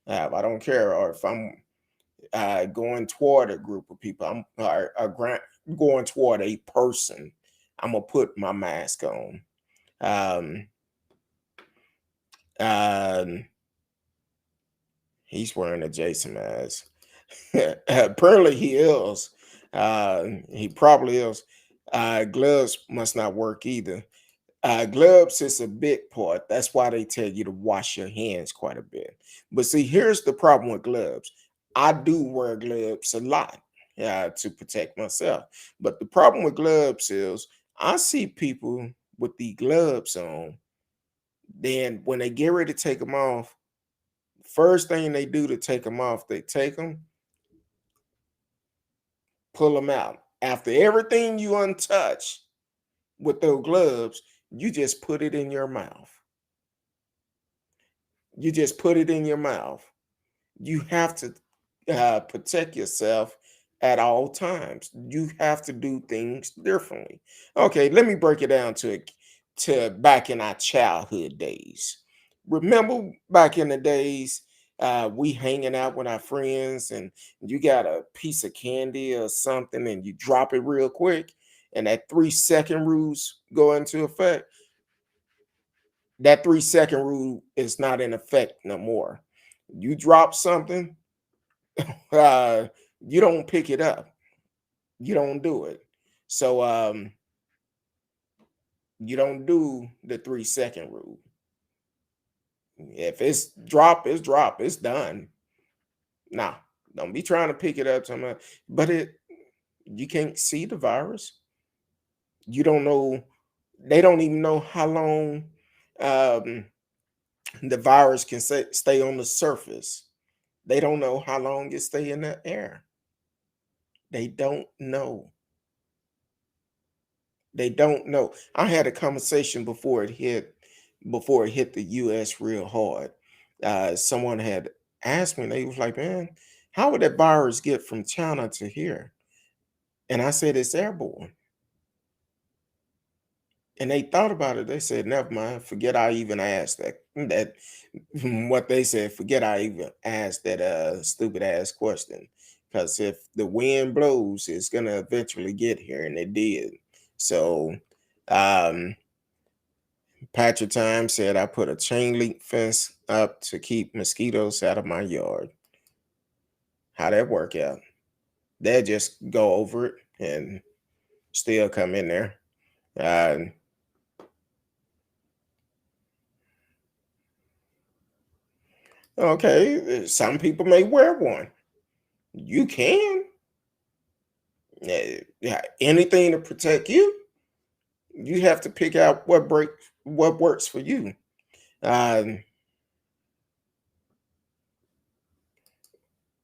I don't care. Or if I'm going toward a group of people, going toward a person, I'm gonna put my mask on. Um, um, he's wearing a Jason mask. Apparently, he is. He probably is. Gloves must not work either. Gloves is a big part. That's why they tell you to wash your hands quite a bit. But see, here's the problem with gloves. I do wear gloves a lot to protect myself. But the problem with gloves is I see people with the gloves on. Then when they get ready to take them off, first thing they do to take them off, they take them, pull them out. After everything you untouch with those gloves, you just put it in your mouth. You just put it in your mouth. You have to protect yourself at all times. You have to do things differently. Okay, let me break it down to back in our childhood days. Remember back in the days, we hanging out with our friends, and you got a piece of candy or something, and you drop it real quick, and that 3 second rules go into effect. That 3 second rule is not in effect no more. You drop something, uh, you don't pick it up. You don't do it. So you don't do the 3 second rule. If it's drop, it's drop. It's done. Nah, don't be trying to pick it up. But you can't see the virus. You don't know. They don't even know how long um, the virus can stay on the surface. They don't know how long it stay in the air. They don't know. They don't know. I had a conversation before it hit the US real hard. Someone had asked me, they was like, man, how would that virus get from China to here? And I said, it's airborne. And they thought about it. They said, never mind, forget I even asked that what they said, forget I even asked that stupid ass question. Because if the wind blows, it's gonna eventually get here, and it did. So um Patrick Time said I put a chain link fence up to keep mosquitoes out of my yard. How that work out? They just go over it and still come in there. Uh, okay, some people may wear one. You can. Yeah, anything to protect you, you have to pick out what works for you. Um,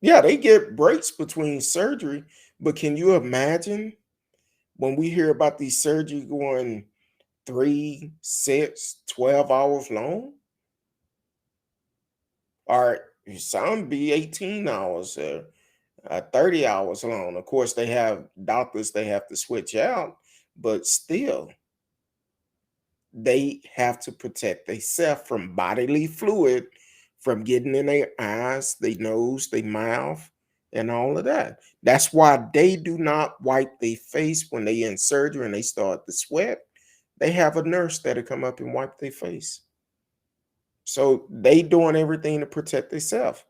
yeah, they get breaks between surgery, but can you imagine when we hear about these surgery going 3, 6, 12 hours long, or some be 18 hours, 30 hours long. Of course, they have doctors they have to switch out, but still, they have to protect themselves from bodily fluid from getting in their eyes, their nose, their mouth, and all of that. That's why they do not wipe their face when they in surgery and they start to sweat. They have a nurse that'll come up and wipe their face. So they doing everything to protect themselves.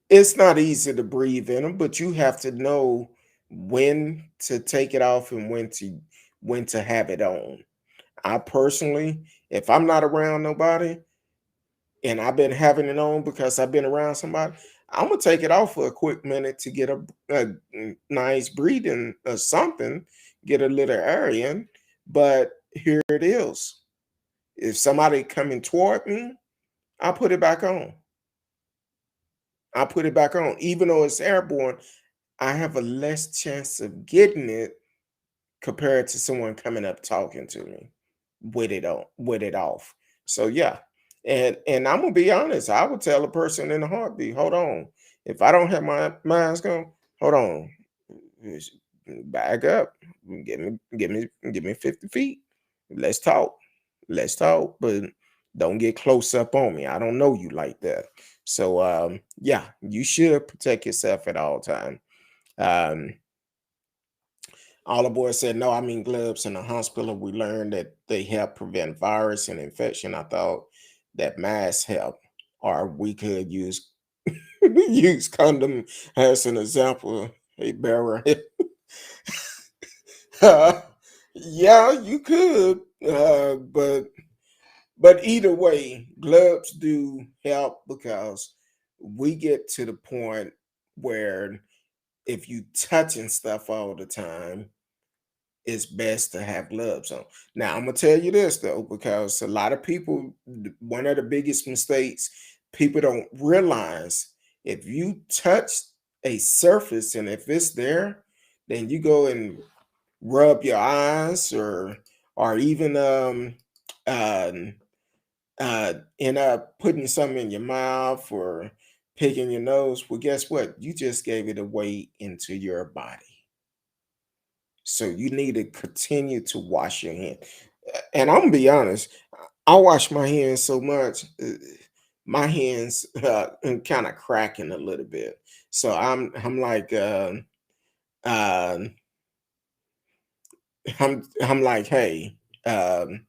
It's not easy to breathe in them, but you have to know when to take it off and when to have it on. I personally, if I'm not around nobody and I've been having it on because I've been around somebody, I'm gonna take it off for a quick minute to get a nice breathing or something, get a little air in. But here it is. If somebody coming toward me, I put it back on. I put it back on. Even though it's airborne, I have a less chance of getting it compared to someone coming up talking to me with it off. So yeah. And I'm gonna be honest, I would tell a person in a heartbeat, hold on. If I don't have my mask on, hold on. Just back up. Give me 50 feet. Let's talk. Let's talk. But don't get close up on me. I don't know you like that. So yeah, you should protect yourself at all time. Um all the boys said, no, I mean gloves. In the hospital, we learned that they help prevent virus and infection. I thought that masks help, or we could use use condom as an example. Hey, Barry. Yeah, you could, but either way, gloves do help because we get to the point where if you touching stuff all the time, it's best to have gloves on. Now, I'm gonna tell you this though, because a lot of people, one of the biggest mistakes people don't realize, if you touch a surface and if it's there, then you go and rub your eyes or even um end up putting something in your mouth or picking your nose. Well, guess what? You just gave it away into your body. So you need to continue to wash your hand. And I'm gonna be honest, I wash my hands so much, my hands kind of cracking a little bit. So I'm like uh, I'm like, hey, um,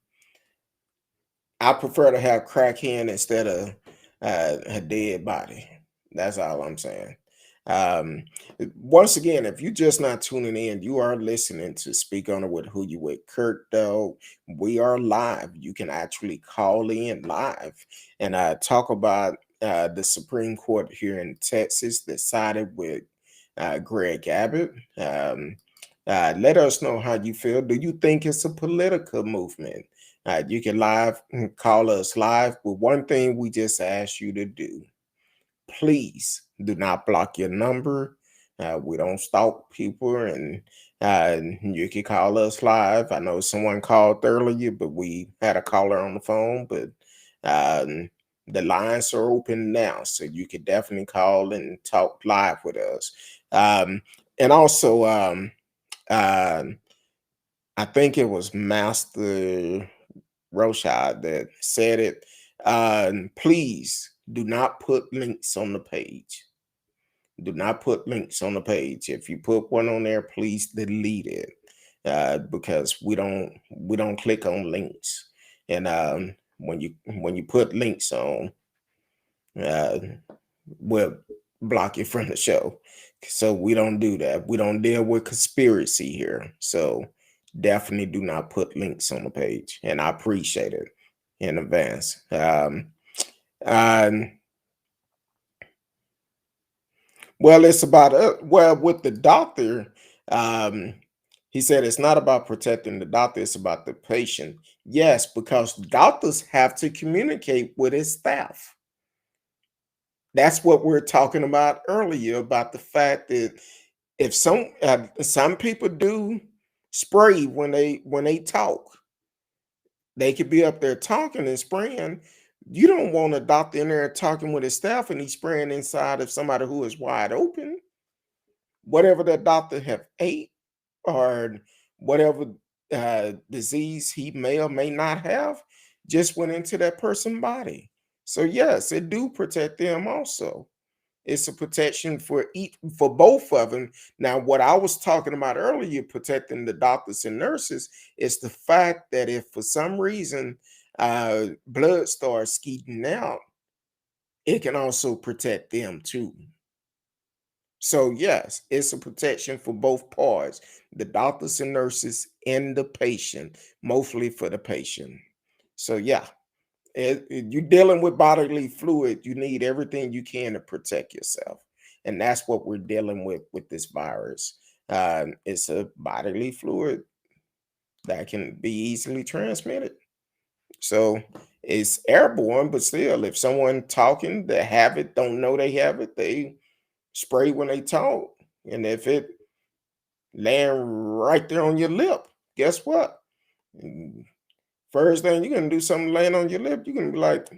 I prefer to have crack hand instead of a dead body. That's all I'm saying. Um, Once again, if you're just not tuning in, you are listening to Speak On It with Who You With Kurt Dog. We are live. You can actually call in live and talk about the Supreme Court here in Texas that sided with Gregg Abbott. Let us know how you feel. Do you think it's a political movement? You can call us live. But one thing we just ask you to do, please do not block your number. We don't stalk people, and you can call us live. I know someone called earlier, but we had a caller on the phone, but um, the lines are open now, so you can definitely call and talk live with us. And also, um, I think it was Master Roshad that said it. Please do not put links on the page. Do not put links on the page. If you put one on there, please delete it because we don't click on links. And when you put links on, uh, we'll block you from the show. So we don't do that. We don't deal with conspiracy here. So definitely do not put links on the page. And I appreciate it in advance. Um, well, it's about well with the doctor. Um, he said it's not about protecting the doctor; it's about the patient. Yes, because doctors have to communicate with his staff. That's what we're talking about earlier about the fact that if some people do spray when they talk, they could be up there talking and spraying. You don't want a doctor in there talking with his staff and he's spraying inside of somebody who is wide open. Whatever that doctor have ate or whatever disease he may or may not have just went into that person's body. So yes, it do protect them also. It's a protection for each for both of them. Now, what I was talking about earlier, protecting the doctors and nurses, is the fact that if for some reason blood starts skeeting out, it can also protect them too. So yes, it's a protection for both parts, the doctors and nurses and the patient, mostly for the patient. So yeah, you're dealing with bodily fluid, you need everything you can to protect yourself, and that's what we're dealing with this virus. It's a bodily fluid that can be easily transmitted, so it's airborne, but still if someone talking that have it don't know they have it, they spray when they talk, and if it land right there on your lip, guess what? Mm, first thing you're gonna do, something laying on your lip, you're gonna be like,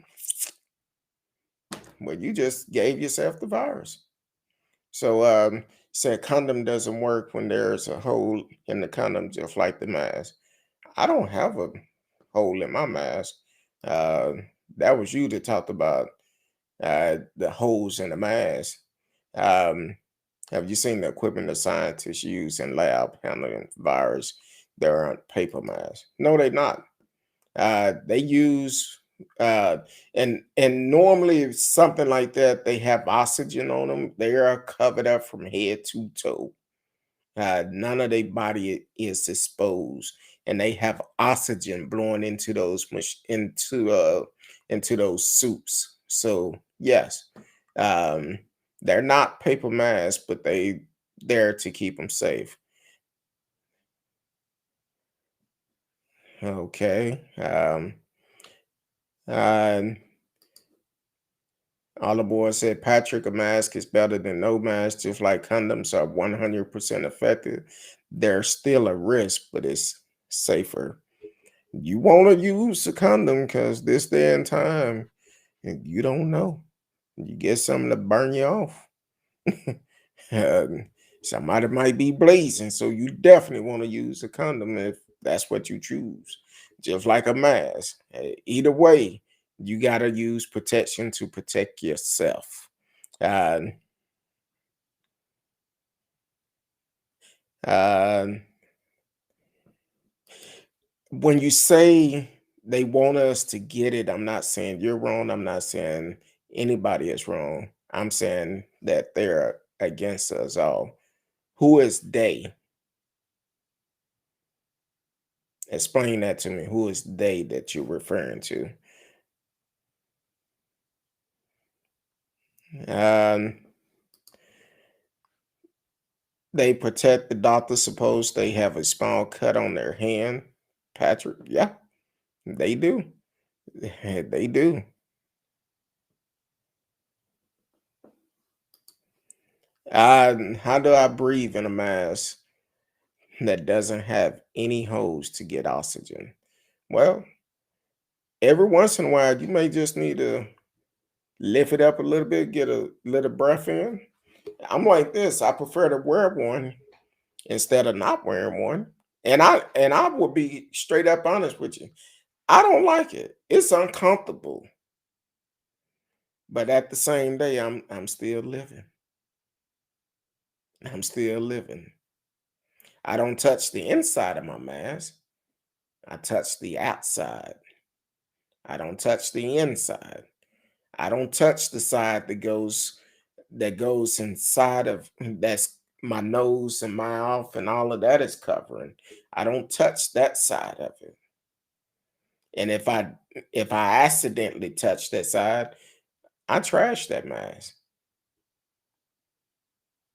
well, you just gave yourself the virus. So said condom doesn't work when there's a hole in the condom, just like the mask. I don't have a hole in my mask. Uh, that was you that talked about the holes in the mask. Um, have you seen the equipment the scientists use in lab handling virus? They're on paper masks. No, they're not. They use and normally if something like that, they have oxygen on them. They are covered up from head to toe. None of their body is exposed, and they have oxygen blowing into into those suits. So yes, um, they're not paper masks, but they there to keep them safe. Okay. Uh, All the boys said, Patrick, a mask is better than no mask, just like condoms are 100% effective. There's still a risk, but it's safer. You want to use a condom because this day and time, you don't know. You get something to burn you off. Um, somebody might be blazing, so you definitely want to use a condom if that's what you choose. Just like a mask. Either way, you got to use protection to protect yourself. Uh, uh, when you say they want us to get it, I'm not saying you're wrong. I'm not saying anybody is wrong. I'm saying that they're against us all. Who is they? Explain that to me. Who is they that you're referring to? Um, they protect the doctor. Suppose they have a small cut on their hand, Patrick. Yeah, they do. They do. How do I breathe in a mask that doesn't have any holes to get oxygen? Well, every once in a while, you may just need to lift it up a little bit, get a little breath in. I'm like this. I prefer to wear one instead of not wearing one. And I will be straight up honest with you. I don't like it. It's uncomfortable. But at the same day, I'm still living. I'm still living. I don't touch the inside of my mask. I touch the outside. I don't touch the inside. I don't touch the side that goes inside of that's my nose and my mouth and all of that is covering. I don't touch that side of it. And if I accidentally touch that side, I trash that mask.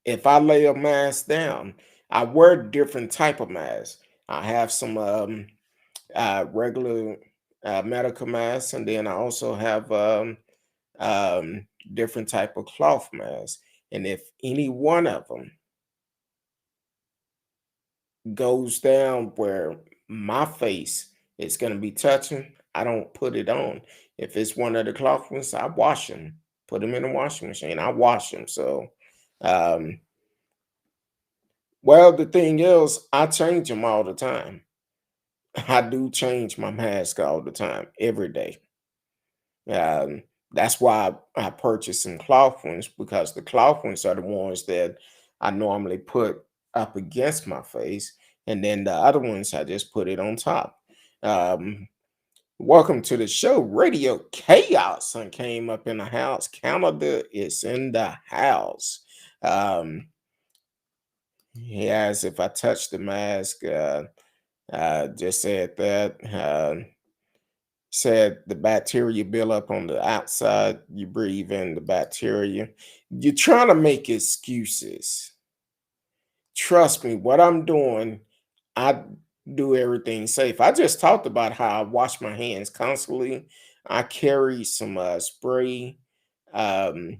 If I lay a mask down, I wear different type of masks. I have some regular medical masks, and then I also have um, different type of cloth masks. And if any one of them goes down where my face is going to be touching, I don't put it on. If it's one of the cloth ones, I wash them, put them in the washing machine. I wash them. So, um, well, the thing is, I change them all the time. I do change my mask all the time, every day. That's why I purchased some cloth ones, because the cloth ones are the ones that I normally put up against my face, and then the other ones I just put it on top. Um, Welcome to the show, Radio Chaos. I came up in the house. Canada is in the house. Um, yes, if I touch the mask, just said that. Said the bacteria build up on the outside, you breathe in the bacteria. You're trying to make excuses. Trust me, what I'm doing, I do everything safe. I just talked about how I wash my hands constantly. I carry some spray, um,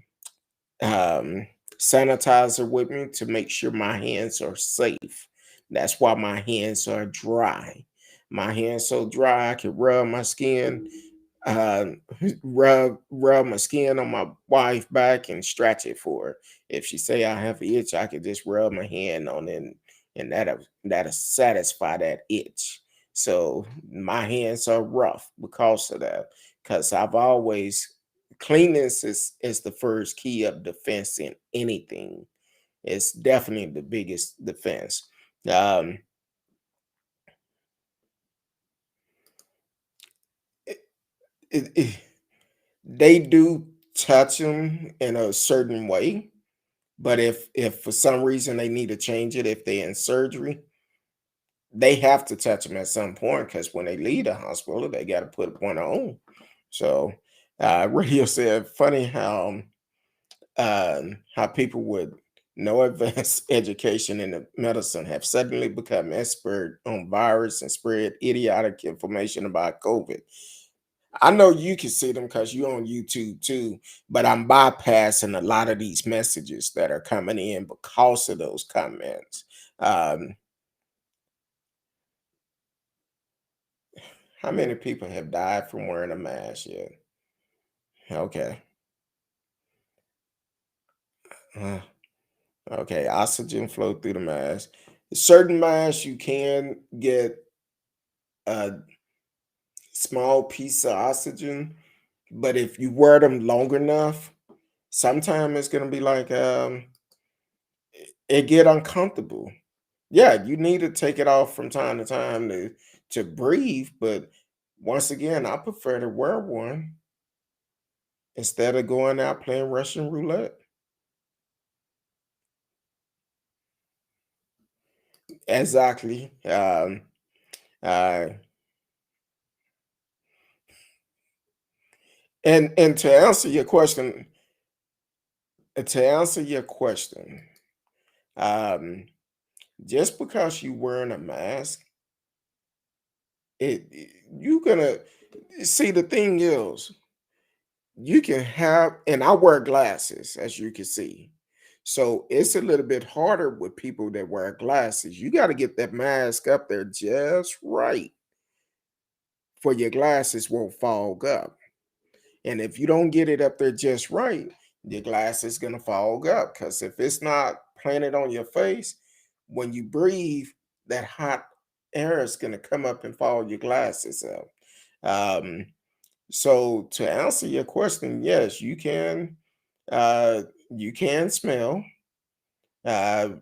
um, sanitizer with me to make sure my hands are safe. That's why my hands are dry. My hands so dry I can rub my skin, uh, rub my skin on my wife back and stretch it for her. If she say I have an itch, I could just rub my hand on it, and that'll satisfy that itch. So my hands are rough because of that. Because I've always cleanness is the first key of defense in anything. It's definitely the biggest defense. Um, it, it, they do touch them in a certain way, but if for some reason they need to change it, if they're in surgery, they have to touch them at some point, because when they leave the hospital they got to put one on. So Radio said, funny how people with no advanced education in the medicine have suddenly become expert on virus and spread idiotic information about COVID. I know you can see them because you're on YouTube too, but I'm bypassing a lot of these messages that are coming in because of those comments. Um, how many people have died from wearing a mask yet? Okay. Uh, okay. Oxygen flow through the mask. Certain masks you can get a small piece of oxygen, but if you wear them long enough, sometimes it's gonna be like it get uncomfortable. Yeah, you need to take it off from time to time to breathe, but once again, I prefer to wear one instead of going out playing Russian roulette. Exactly. Uh, and to answer your question, um, just because you wearing a mask, you gonna see, the thing is, you can have, and I wear glasses, as you can see. So it's a little bit harder with people that wear glasses. You got to get that mask up there just right for your glasses won't fog up. And if you don't get it up there just right, your glass is gonna fog up. Because if it's not planted on your face, when you breathe, that hot air is gonna come up and fog your glasses up. Um, so to answer your question, yes, you can smell,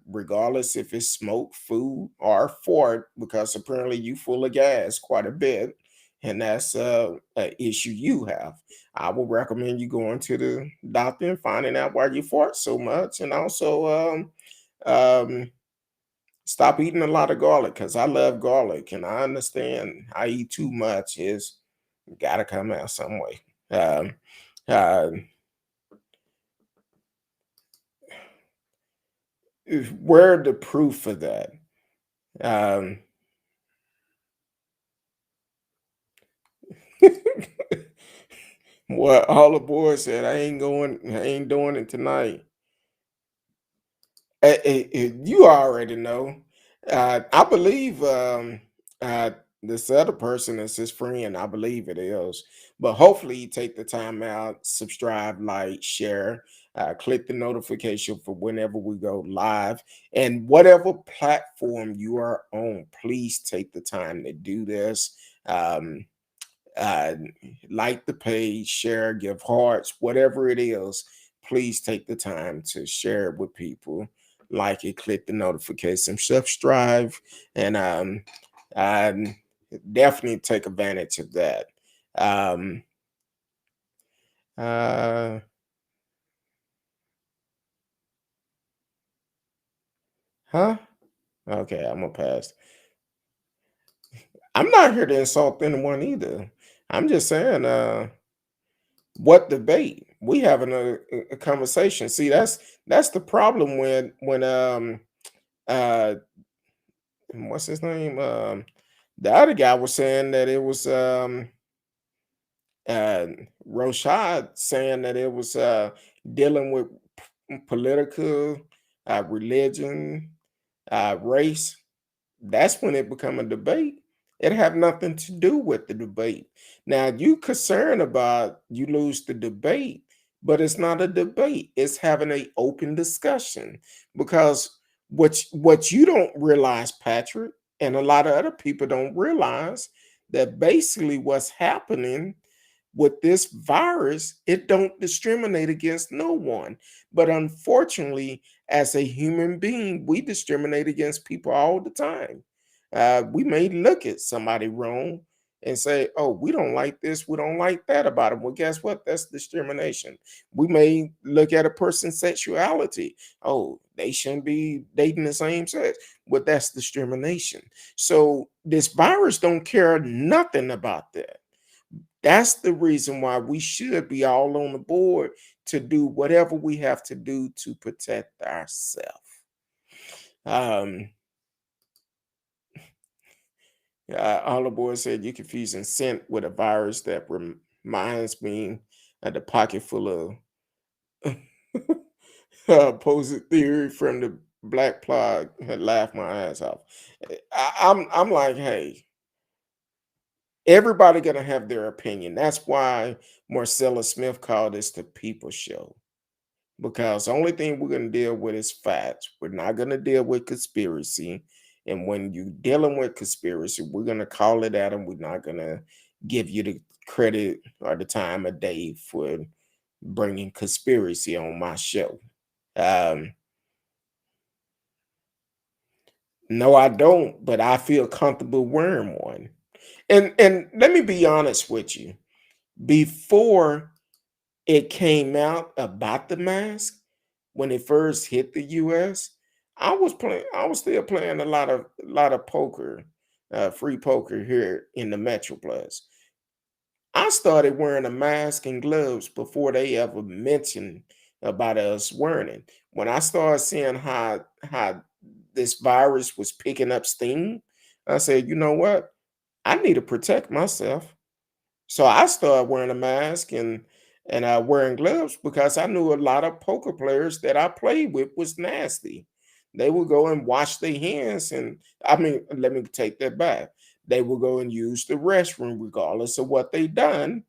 regardless if it's smoke, food, or fart, because apparently you full of gas quite a bit, and that's an issue you have. I would recommend you going to the doctor and finding out why you fart so much, and also um, stop eating a lot of garlic, because I love garlic, and I understand I eat too much is got to come out some way. Um, uh, where the proof for that? Um, what all the boys said, I ain't doing it tonight. You already know. I believe uh, this other person is his friend. I believe it is. But hopefully, you take the time out, subscribe, like, share, click the notification for whenever we go live. And whatever platform you are on, please take the time to do this. Um, uh, like the page, share, give hearts, whatever it is, please take the time to share it with people. Like it, click the notification, subscribe, and um, definitely take advantage of that. Um, uh, huh? Okay, I'm gonna pass. I'm not here to insult anyone either. I'm just saying, what debate? We having a conversation. See, that's the problem when uh what's his name? The other guy was saying that it was uh Roshad saying that it was dealing with political religion, race. That's when it become a debate. It have nothing to do with the debate. Now you concerned about you lose the debate, but it's not a debate. It's having an open discussion because what you don't realize, Patrick, and a lot of other people don't realize that basically what's happening with this virus, it don't discriminate against no one. But unfortunately, as a human being, we discriminate against people all the time. We may look at somebody wrong and say, oh, we don't like this, we don't like that about them. Well, guess what? That's discrimination. We may look at a person's sexuality. Oh, they shouldn't be dating the same sex. Well, that's discrimination. So this virus don't care nothing about that. That's the reason why we should be all on the board to do whatever we have to do to protect ourselves. Um, all the boys said you're confusing scent with a virus that reminds me of the pocket full of opposite theory from the black plug had laughed my ass off. I'm like, hey, everybody gonna have their opinion. That's why Marcella Smith called this the people show. Because the only thing we're going to deal with is facts. We're not going to deal with conspiracy. And when you're dealing with conspiracy, we're going to call it out and we're not going to give you the credit or the time of day for bringing conspiracy on my show. Um, no, I don't, but I feel comfortable wearing one. And let me be honest with you. Before it came out about the mask, when it first hit the US, I was still playing a lot of poker, free poker here in the Metroplex. I started wearing a mask and gloves before they ever mentioned about us wearing it. When I started seeing how this virus was picking up steam, I said, you know what? I need to protect myself. So I started wearing a mask and wearing gloves because I knew a lot of poker players that I played with was nasty. They would go and wash their hands, and I mean, let me take that back. They would go and use the restroom regardless of what they done,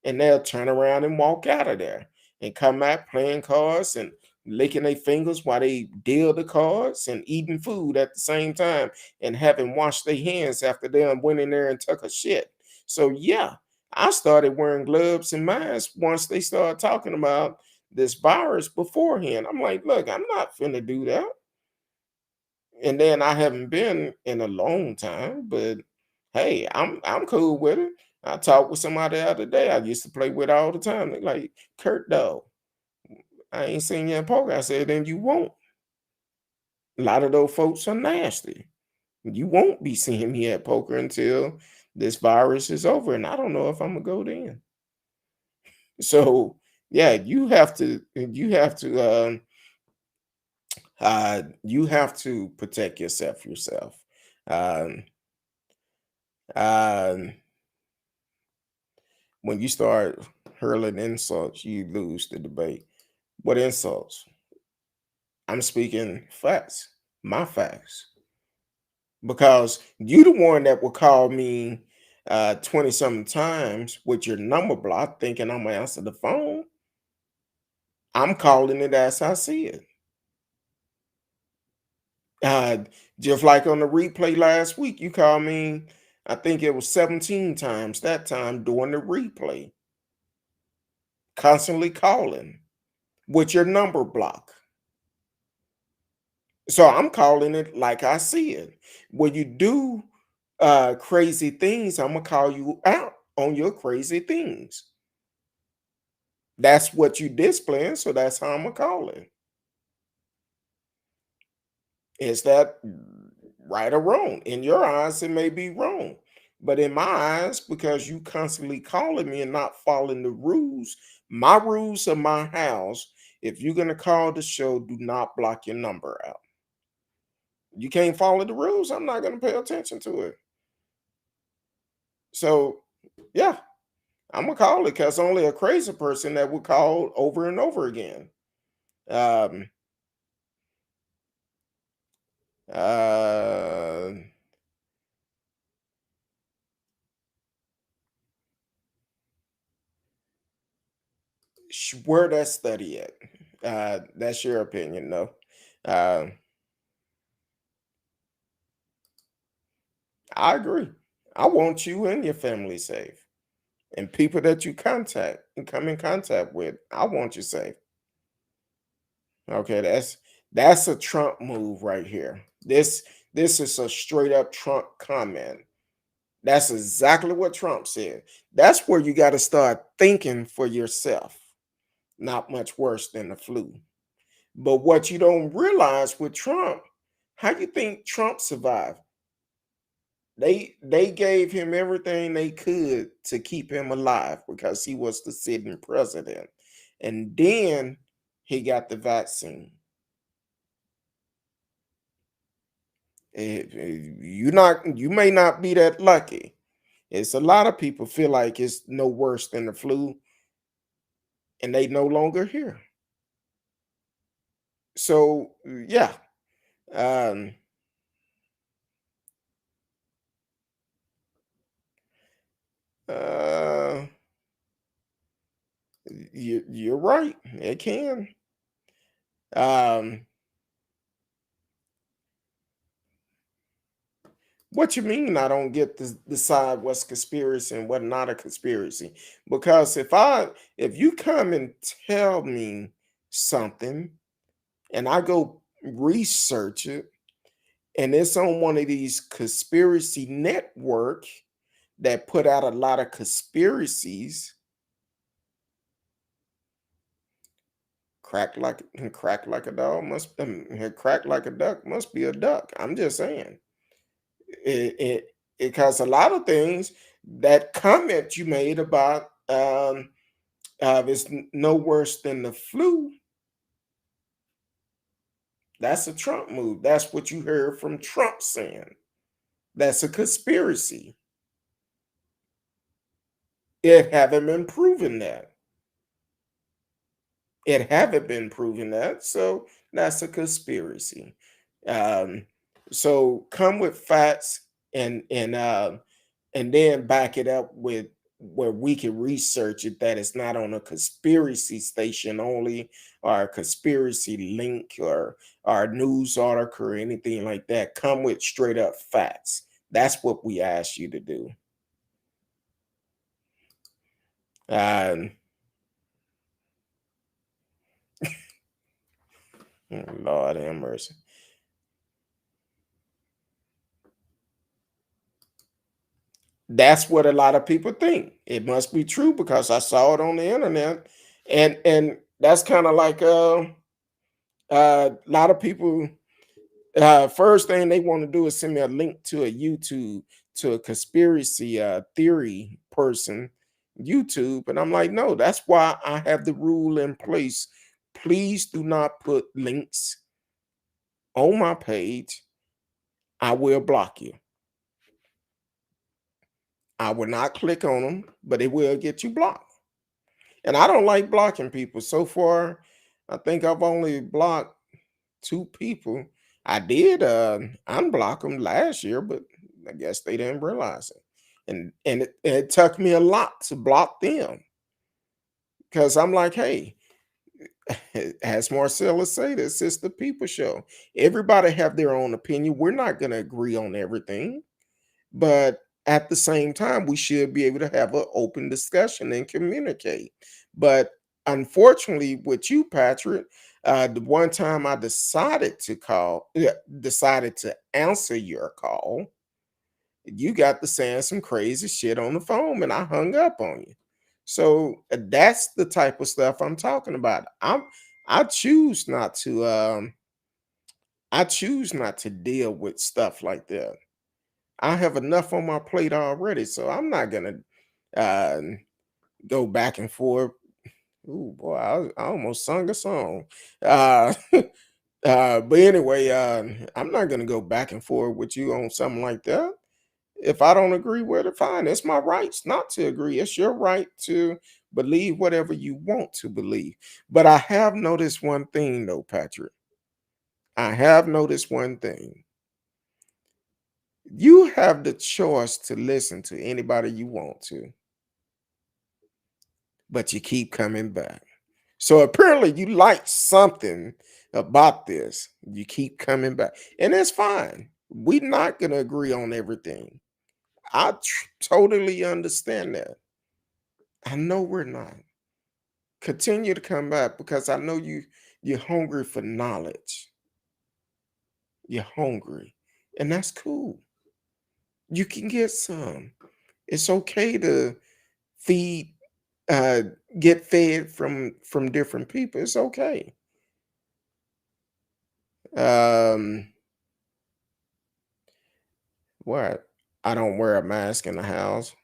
and they'll turn around and walk out of there and come out playing cards and licking their fingers while they deal the cards and eating food at the same time and having washed their hands after they done went in there and took a shit. So yeah, I started wearing gloves and masks once they started talking about this virus beforehand. I'm like, look, I'm not finna do that. And then I haven't been in a long time, but hey, I'm cool with it. I talked with somebody the other day I used to play with all the time. They like, Kurt, though, I ain't seen you in poker. I said, then you won't. A lot of those folks are nasty. You won't be seeing me at poker until this virus is over. And I don't know if I'm gonna go then. So yeah, you have to You have to protect yourself. Um, um, when you start hurling insults, you lose the debate. What insults? I'm speaking facts, my facts, because you the one that will call me 20 something times with your number block thinking I'm gonna answer the phone. I'm calling it as I see it. Uh, just like on the replay last week, you called me, I think it was 17 times that time during the replay, constantly calling with your number block. So I'm calling it like I see it. When you do crazy things, I'm gonna call you out on your crazy things. That's what you displaying, so that's how I'm gonna call it. Is that right or wrong? In your eyes, it may be wrong. But in my eyes, because you constantly calling me and not following the rules, my rules of my house, if you're gonna call the show, do not block your number out. You can't follow the rules, I'm not gonna pay attention to it. So yeah, I'm gonna call it because only a crazy person that would call over and over again. Um uh where that study at? That's your opinion, though. Uh, I agree. I want you and your family safe, and people that you contact and come in contact with. I want you safe. Okay, that's a Trump move right here. This is a straight up Trump comment. That's exactly what Trump said. That's where you got to start thinking for yourself. Not much worse than the flu. But what you don't realize with Trump, how you think Trump survived? They gave him everything they could to keep him alive because he was the sitting president. And then he got the vaccine. You may not be that lucky. It's a lot of people feel like it's no worse than the flu and they no longer here. So yeah. Um uh you're right. It can. Um What you mean I don't get to decide what's conspiracy and what not a conspiracy? Because if you come and tell me something and I go research it and it's on one of these conspiracy network that put out a lot of conspiracies, crack like a dog must crack like a duck must be a duck. I'm just saying. It because a lot of things that comment you made about it's no worse than the flu. That's a Trump move. That's what you heard from Trump saying. That's a conspiracy. It haven't been proven that. It haven't been proven that. So that's a conspiracy. Um, so come with facts and then back it up with where we can research it that it's not on a conspiracy station only or a conspiracy link or a news article or anything like that. Come with straight up facts. That's what we ask you to do. Um, Lord have mercy. That's what a lot of people think. It must be true because I saw it on the internet, and that's kind of like a lot of people. First thing they want to do is send me a link to a YouTube to a conspiracy theory person YouTube, and I'm like, no, that's why I have the rule in place. Please do not put links on my page, I will block you. I will not click on them, but it will get you blocked. And I don't like blocking people. So far, I think I've only blocked 2 people. I did unblock them last year, but I guess they didn't realize it. And it took me a lot to block them because I'm like, hey, as Marcella say, this is the people show. Everybody have their own opinion. We're not going to agree on everything, but at the same time, we should be able to have an open discussion and communicate. But unfortunately, with you, Patrick, the one time I decided to answer your call, you got to saying some crazy shit on the phone, and I hung up on you. So that's the type of stuff I'm talking about. I choose not to I choose not to deal with stuff like that. I have enough on my plate already, so I'm not gonna uh, go back and forth. Ooh, boy, I almost sung a song. Uh, but anyway, I'm not gonna go back and forth with you on something like that. If I don't agree with it, fine. It's my rights not to agree. It's your right to believe whatever you want to believe. But I have noticed one thing, though, Patrick. I have noticed one thing. You have the choice to listen to anybody you want to, but you keep coming back. So apparently you like something about this. You keep coming back. And it's fine. We're not going to agree on everything. I totally understand that. I know we're not. Continue to come back because I know you're hungry for knowledge. You're hungry. And that's cool. You can get some. It's okay to feed uh get fed from different people. It's okay. Um what? I don't wear a mask in the house.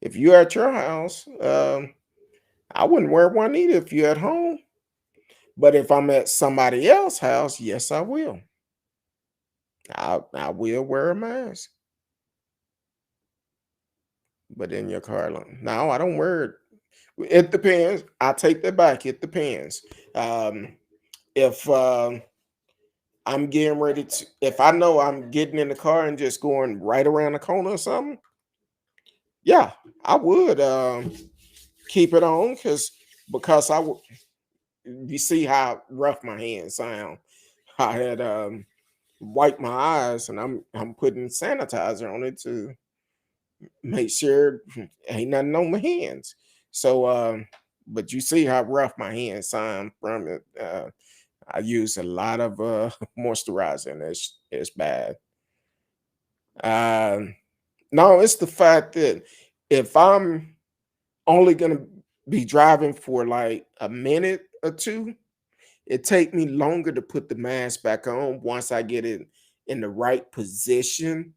If you're at your house, I wouldn't wear one either if you're at home. But if I'm at somebody else's house, yes, I will. I will wear a mask. But in your car, no, I don't wear it. It depends. I take that back. It depends. If I'm getting ready to, if I know I'm getting in the car and just going right around the corner or something, yeah, I would keep it on because I would. You see how rough my hands sound. I had wiped my eyes and I'm putting sanitizer on it to make sure ain't nothing on my hands. So, but you see how rough my hands sound from it. I use a lot of moisturizer, and it's bad. Um, no, it's the fact that if I'm only gonna be driving for like a minute or two, it take me longer to put the mask back on once I get it in the right position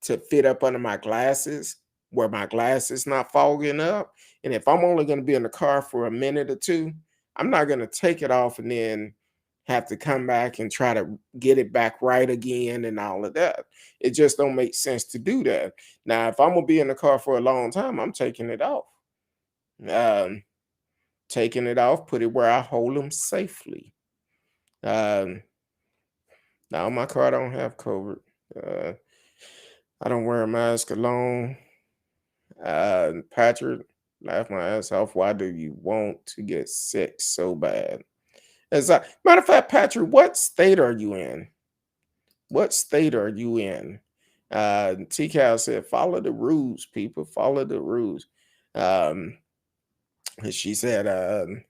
to fit up under my glasses where my glasses not fogging up. And if I'm only going to be in the car for a minute or two, I'm not going to take it off and then have to come back and try to get it back right again and all of that. It just don't make sense to do that. Now, if I'm going to be in the car for a long time, I'm taking it off. Um, Taking it off, put it where I hold them safely. Um, Now my car don't have COVID. Uh, I don't wear a mask alone. Patrick, laugh my ass off. Why do you want to get sick so bad? Matter of fact, Patrick, what state are you in? What state are you in? T Cal said, follow the rules, people. Follow the rules. Um, and she said,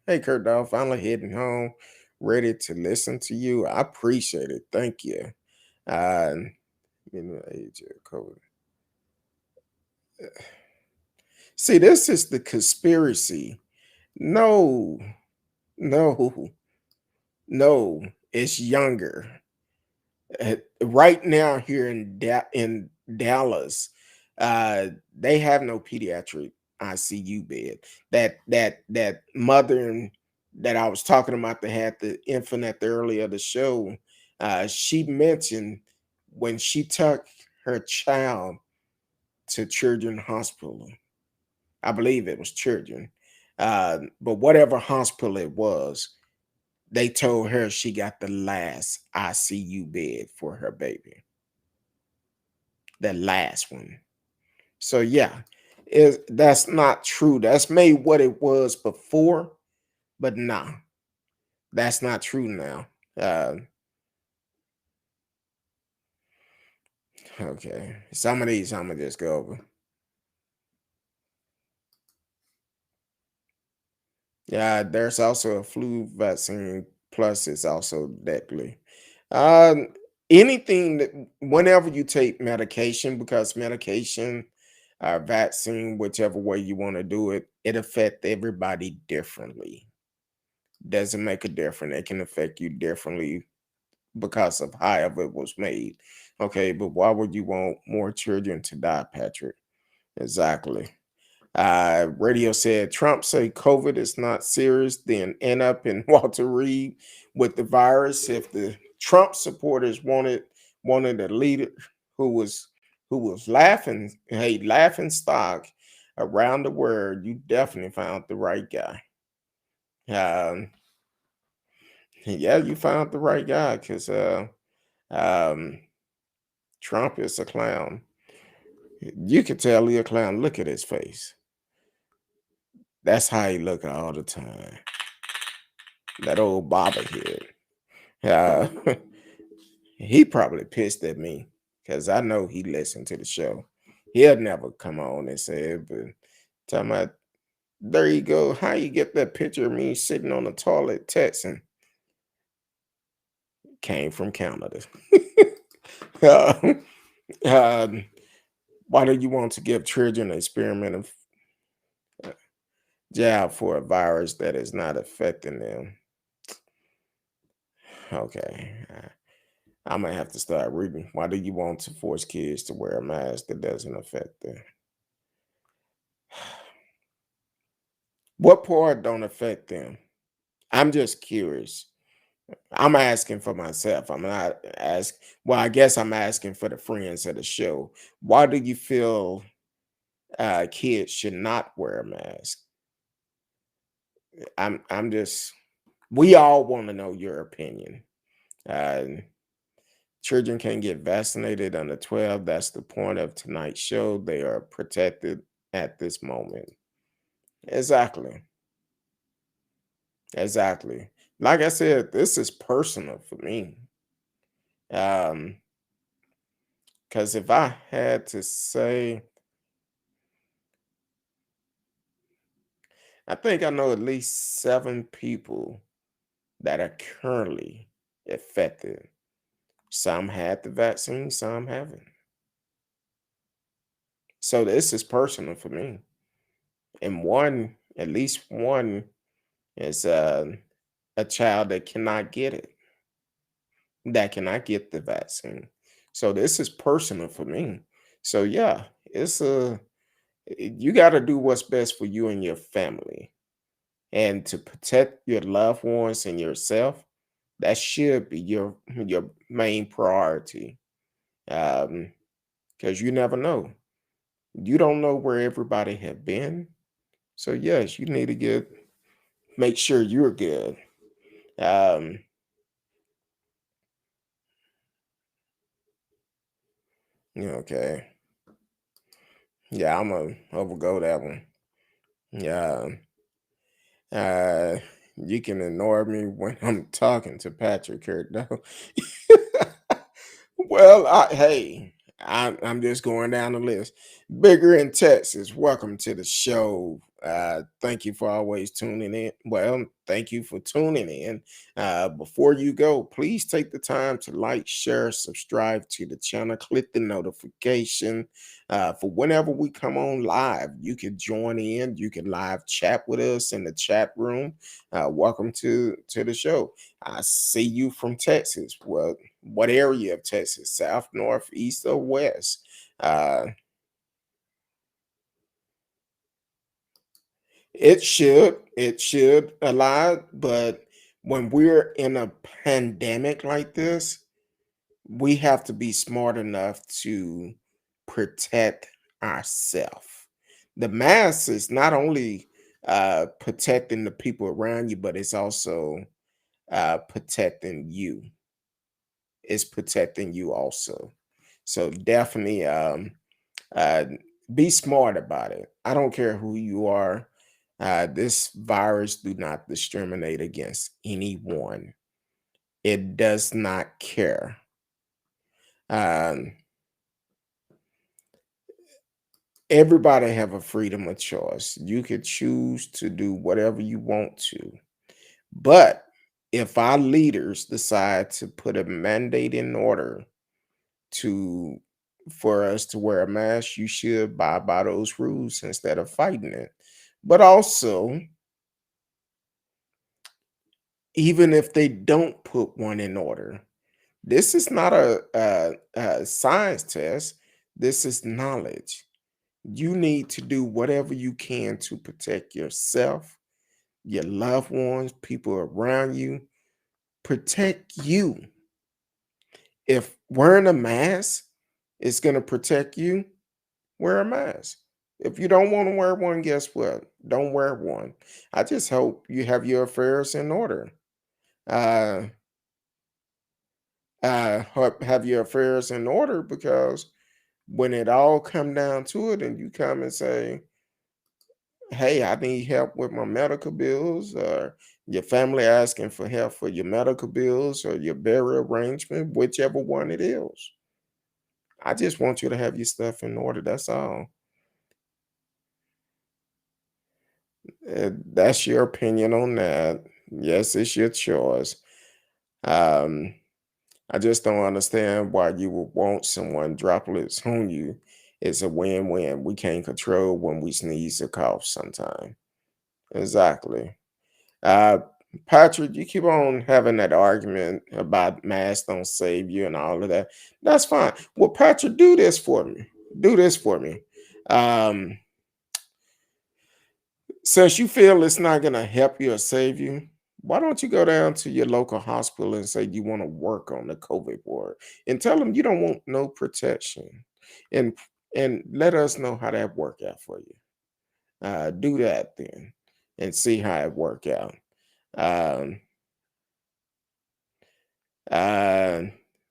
hey, Kurt Dog, finally heading home, ready to listen to you. I appreciate it. Thank you. Uh, age of COVID. See, this is the conspiracy. No, no, no. It's younger. Right now, here in Dallas, they have no pediatric ICU bed. That mother that I was talking about that had the infant at the earlier of the show. She mentioned when she took her child to Children's Hospital. I believe it was Children, but whatever hospital it was, they told her she got the last ICU bed for her baby, the last one. So yeah, that's not true. That's maybe what it was before, but nah, that's not true now. Uh, okay, some of these I'm gonna just go over. Yeah, there's also a flu vaccine. Plus, it's also deadly. Um, Anything that whenever you take medication, because medication, vaccine, whichever way you want to do it, it affects everybody differently. Doesn't make a difference. It can affect you differently because of however it was made. Okay, but why would you want more children to die, Patrick? Exactly. Radio said Trump say COVID is not serious, then end up in Walter Reed with the virus. If the Trump supporters wanted a leader who was laughing, hey, laughing stock around the world, you definitely found the right guy. Um, yeah, you found the right guy because um, Trump is a clown. You can tell he a clown. Look at his face. That's how he look all the time. That old bobblehead. Uh, he probably pissed at me because I know he listened to the show. He'll never come on and say it, but talking about, there you go. How you get that picture of me sitting on the toilet texting? Came from Canada. uh, uh, why do you want to give children an experiment of jab for a virus that is not affecting them? Okay. I'm gonna have to start reading. Why do you want to force kids to wear a mask that doesn't affect them? What part don't affect them? I'm just curious. I'm asking for myself. I'm not asking. Well, I guess I'm asking for the friends of the show. Why do you feel kids should not wear a mask? I'm just. We all want to know your opinion. Uh, Children can get vaccinated under 12. That's the point of tonight's show. They are protected at this moment. Exactly. Exactly. Like I said, this is personal for me. Um, because if I had to say, I think I know at least 7 people that are currently affected. Some had the vaccine, some haven't. So this is personal for me. And one, at least one, is a child that cannot get it, that cannot get the vaccine. So this is personal for me. So yeah, it's a you got to do what's best for you and your family, and to protect your loved ones and yourself. That should be your main priority, because you never know. You don't know where everybody have been. So yes, you need to make sure you're good. Um, okay. Yeah, I'm gonna overgo that one. Yeah. Uh, you can ignore me when I'm talking to Patrick here, though. Well, hey, I'm just going down the list. Bigger in Texas, welcome to the show. Thank you for always tuning in. Well, thank you for tuning in. Before you go, please take the time to like, share, subscribe to the channel, click the notification for whenever we come on live. You can join in, you can live chat with us in the chat room. Welcome to the show. I see you from Texas. Well, what area of Texas? South, north, east, or west? Uh, it should a lot, but when we're in a pandemic like this, we have to be smart enough to protect ourselves. The mask is not only protecting the people around you, but it's also protecting you. It's protecting you also. So definitely uh, be smart about it. I don't care who you are. This virus do not discriminate against anyone. It does not care. Um, Everybody have a freedom of choice. You could choose to do whatever you want to. But if our leaders decide to put a mandate in order to for us to wear a mask, you should abide by those rules instead of fighting it. But also, even if they don't put one in order, this is not a science test. This is knowledge. You need to do whatever you can to protect yourself, your loved ones, people around you. Protect you. If wearing a mask is going to protect you, wear a mask. If you don't want to wear one, guess what? Don't wear one. I just hope you have your affairs in order. Uh, have your affairs in order, because when it all come down to it and you come and say, hey, I need help with my medical bills, or your family asking for help for your medical bills or your burial arrangement, whichever one it is. I just want you to have your stuff in order. That's all. That's your opinion on that. Yes, it's your choice. Um, I just don't understand why you would want someone droplets on you. It's a win-win. We can't control when we sneeze or cough sometime. Exactly. Uh, Patrick, you keep on having that argument about masks don't save you and all of that. That's fine. Well, Patrick, do this for me. Do this for me. Um, since you feel it's not going to help you or save you, why don't you go down to your local hospital and say you want to work on the COVID ward and tell them you don't want no protection, and let us know how that work out for you. Do that then and see how it work out. Um, Uh,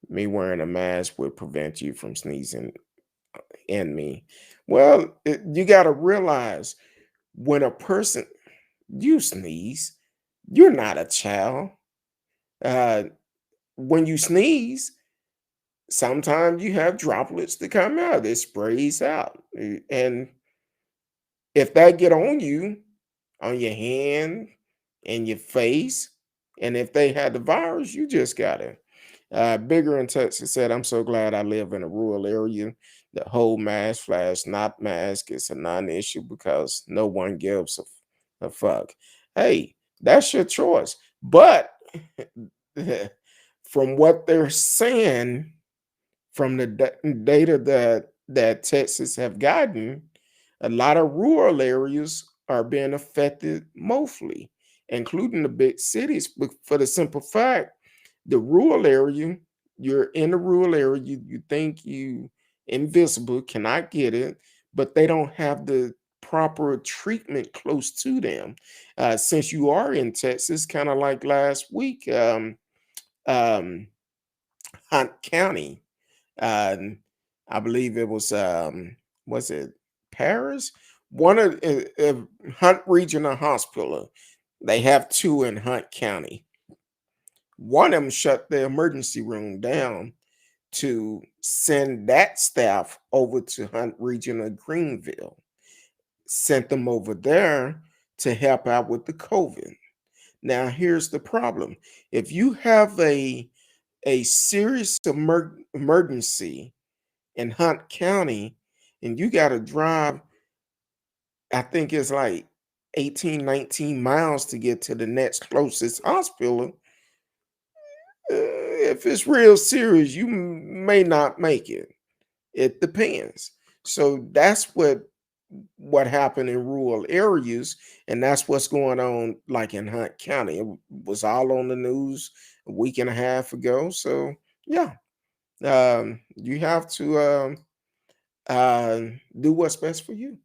Me wearing a mask would prevent you from sneezing in me. Well, you got to realize, when a person, you sneeze, you're not a child. Uh, when you sneeze, sometimes you have droplets that come out. It sprays out, and if that get on your hand and your face, and if they had the virus, you just got it. Bigger in Texas said, I'm so glad I live in a rural area. The whole mask flash, not mask, is a non-issue because no one gives a fuck. Hey, that's your choice. But from what they're saying, from the data that Texas have gotten, a lot of rural areas are being affected mostly, including the big cities. But for the simple fact, the rural area, you're in the rural area, you think you invisible, cannot get it, but they don't have the proper treatment close to them. Since you are in Texas, kind of like last week, um, Hunt County, and I believe it was it Paris? One of Hunt Regional Hospital. They have two in Hunt County. One of them shut the emergency room down to send that staff over to Hunt Regional Greenville. Sent them over there to help out with the COVID. Now here's the problem: if you have a serious emergency in Hunt County, and you got to drive, I think it's like 18, 19 miles to get to the next closest hospital. If it's real serious, you may not make it. It depends. So that's what happened in rural areas, and that's what's going on, like in Hunt County. It was all on the news a week and a half ago. So yeah, You have to uh, do what's best for you.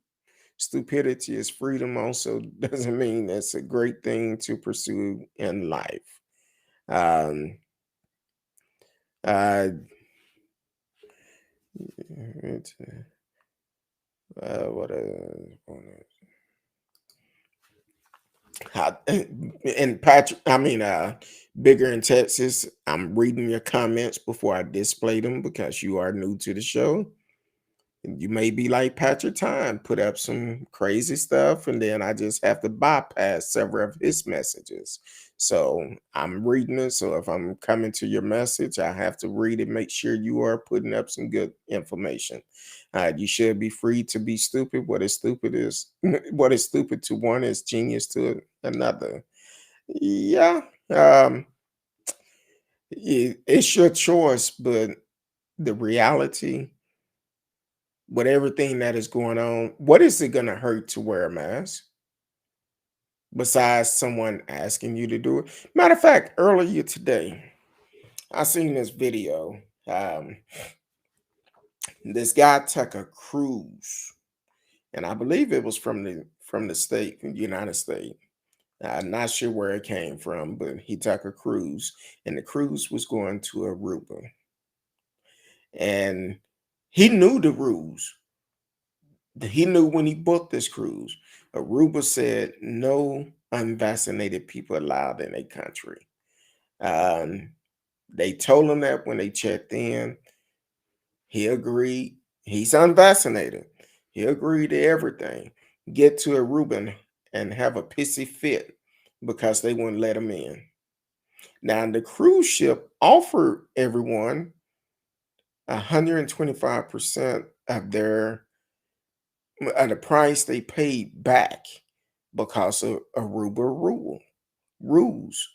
Stupidity is freedom, also doesn't mean it's a great thing to pursue in life. Um, uh, what and Patrick, I mean, bigger in Texas. I'm reading your comments before I display them because you are new to the show. You may be like Patrick Time, put up some crazy stuff, and then I just have to bypass several of his messages. So I'm reading it. So if I'm coming to your message, I have to read it, make sure you are putting up some good information. You should be free to be stupid. What is stupid is what is stupid to one is genius to another. Yeah, um, it's your choice, but the reality with everything that is going on, what is it going to hurt to wear a mask besides someone asking you to do it? Matter of fact, earlier today, I seen this video. Um, this guy took a cruise, and I believe it was from the state, from the United States. I'm not sure where it came from, but he took a cruise, and the cruise was going to Aruba, and he knew the rules. He knew when he booked this cruise. Aruba said no unvaccinated people allowed in a country. Um, they told him that when they checked in. He agreed. He's unvaccinated. He agreed to everything. Get to Aruba and have a pissy fit because they wouldn't let him in. Now the cruise ship offered everyone 125% of their the price they paid back because of Aruba rules.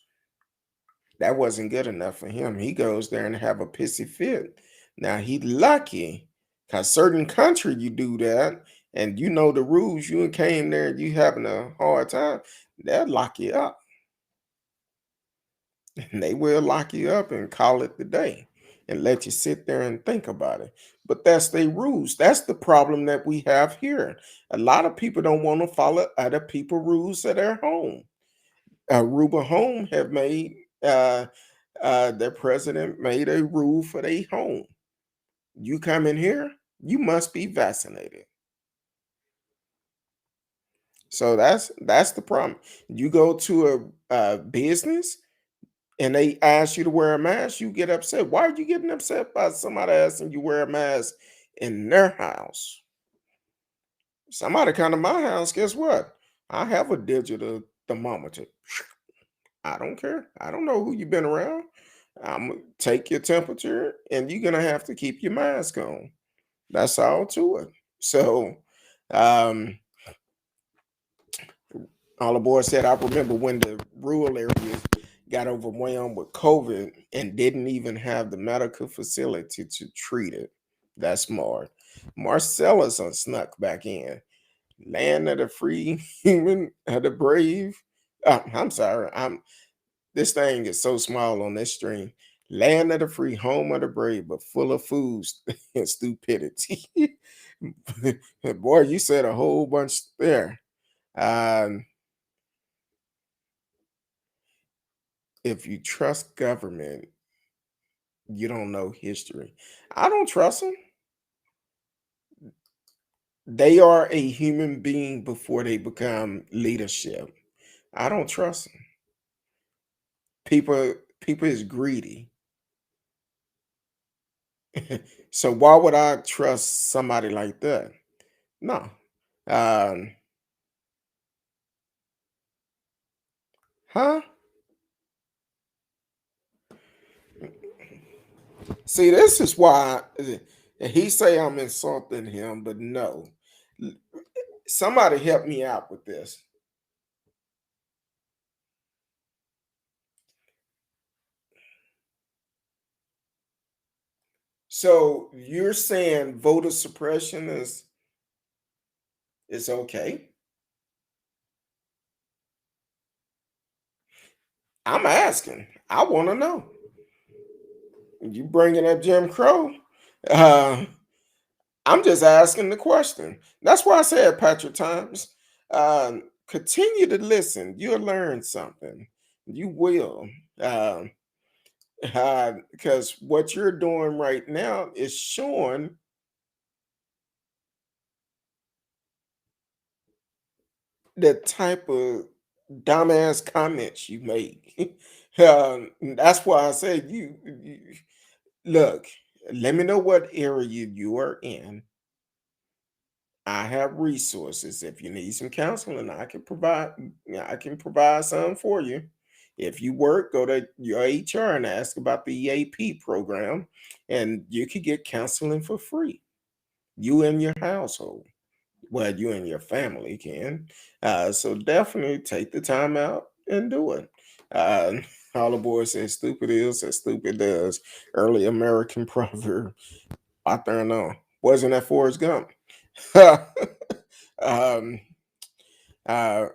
That wasn't good enough for him. He goes there and have a pissy fit. Now he lucky because certain country you do that and you know the rules. You came there and you having a hard time. They'll lock you up. And they will lock you up and call it the day and let you sit there and think about it. But that's their rules. That's the problem that we have here. A lot of people don't want to follow other people's rules at their home. Aruba Home have made their president made a rule for their home. You come in here, you must be vaccinated. So that's the problem. You go to a business and they ask you to wear a mask, you get upset. Why are you getting upset by somebody asking you wear a mask in their house? Somebody come to my house, guess what? I have a digital thermometer. I don't care. I don't know who you've been around. I'm gonna take your temperature and you're gonna have to keep your mask on. That's all to it. So um all the boys said, I remember when the rural areas got overwhelmed with COVID and didn't even have the medical facility to treat it. That's smart. Marcellus snuck back in. Land of the free, human of the brave. I'm sorry. This thing is so small on this stream. Land of the free, home of the brave, but full of fools and stupidity. Boy, you said a whole bunch there. Um, if you trust government, you don't know history. I don't trust them. They are a human being before they become leadership. I don't trust them. People is greedy. So why would I trust somebody like that? No. Um, huh? See, this is why he say I'm insulting him, but no. L- Somebody help me out with this. So you're saying voter suppression is okay? I'm asking. I want to know. You bringing up Jim Crow? Uh, I'm just asking the question. That's why I said, Patrick Times, continue to listen. You'll learn something. You will. Because what you're doing right now is showing the type of dumbass comments you make. That's why I say you look. Let me know what area you are in. I have resources. If you need some counseling, I can provide. I can provide some for you. If you work, go to your HR and ask about the EAP program, and you can get counseling for free. You and your household. Well, you and your family can. So definitely take the time out and do it. Uh, all the boys say stupid is as stupid does. Early American proverb. Out there, no. Wasn't that Forrest Gump? um, uh,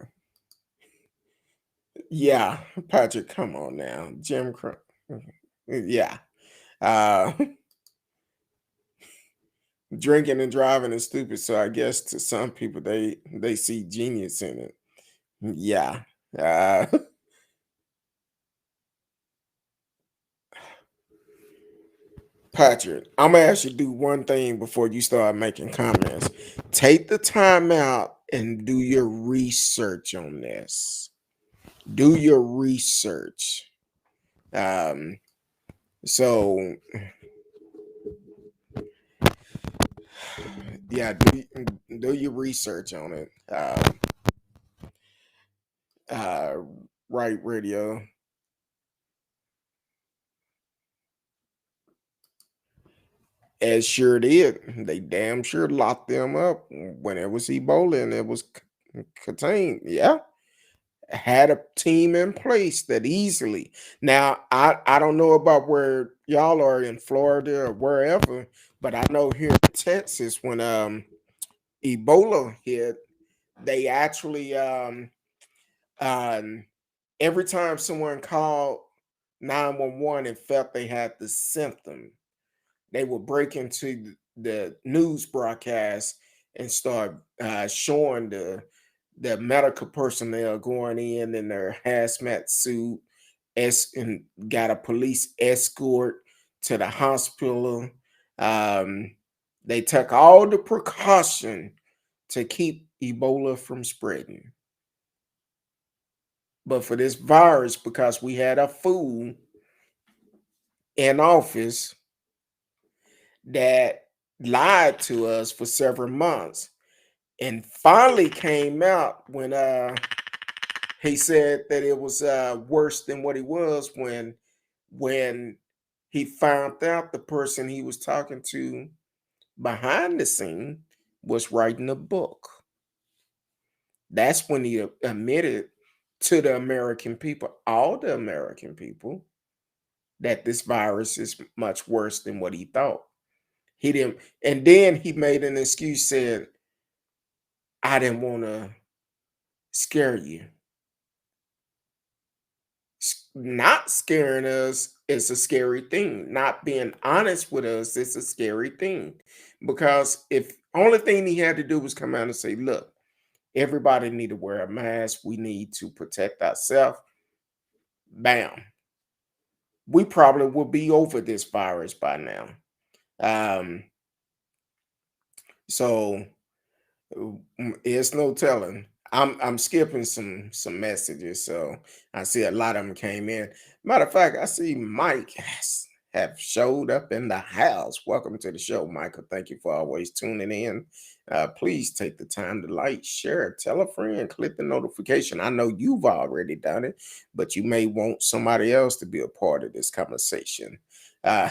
yeah, Patrick, come on now. Jim Crow. Yeah. Uh, drinking and driving is stupid. So I guess to some people they see genius in it. Yeah. Uh, Patrick, I'm gonna ask you to do one thing before you start making comments. Take the time out and do your research on this. Do your research. Um, so yeah, do your research on it. Uh, right, radio. As sure did. They damn sure locked them up when it was Ebola and it was contained. Yeah, had a team in place that easily. Now I don't know about where y'all are in Florida or wherever, but I know here in Texas when Ebola hit, they actually um every time someone called 911 and felt they had the symptom, they would break into the news broadcast and start showing the medical personnel going in their hazmat suit, and got a police escort to the hospital. Um, they took all the precaution to keep Ebola from spreading. But for this virus, because we had a fool in office that lied to us for several months and finally came out when he said that it was worse than what he was when he found out the person he was talking to behind the scene was writing a book. That's when he admitted to the American people, all the American people, that this virus is much worse than what he thought. He didn't, and then he made an excuse, said, I didn't want to scare you. Not scaring us is a scary thing. Not being honest with us is a scary thing. Because if only thing he had to do was come out and say, look, everybody need to wear a mask. We need to protect ourselves. Bam. We probably will be over this virus by now. Um, so it's no telling. I'm skipping some messages, so I see a lot of them came in. Matter of fact, I see Mike have showed up in the house. Welcome to the show, Michael. Thank you for always tuning in. Please take the time to like, share, tell a friend, click the notification. I know you've already done it, but you may want somebody else to be a part of this conversation. Uh,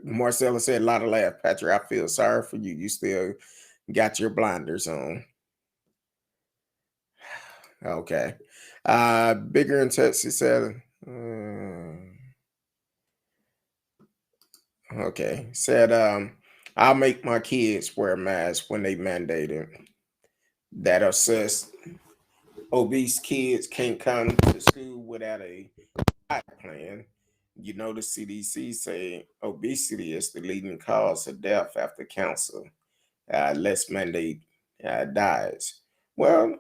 Marcella said, a lot of laugh. Patrick, I feel sorry for you. You still got your blinders on. Okay. Bigger in Texas said, okay. Said, I'll make my kids wear masks when they mandated that assess obese kids can't come to school without a diet plan. You know, the CDC say obesity is the leading cause of death after cancer. Less mandate dies. Well,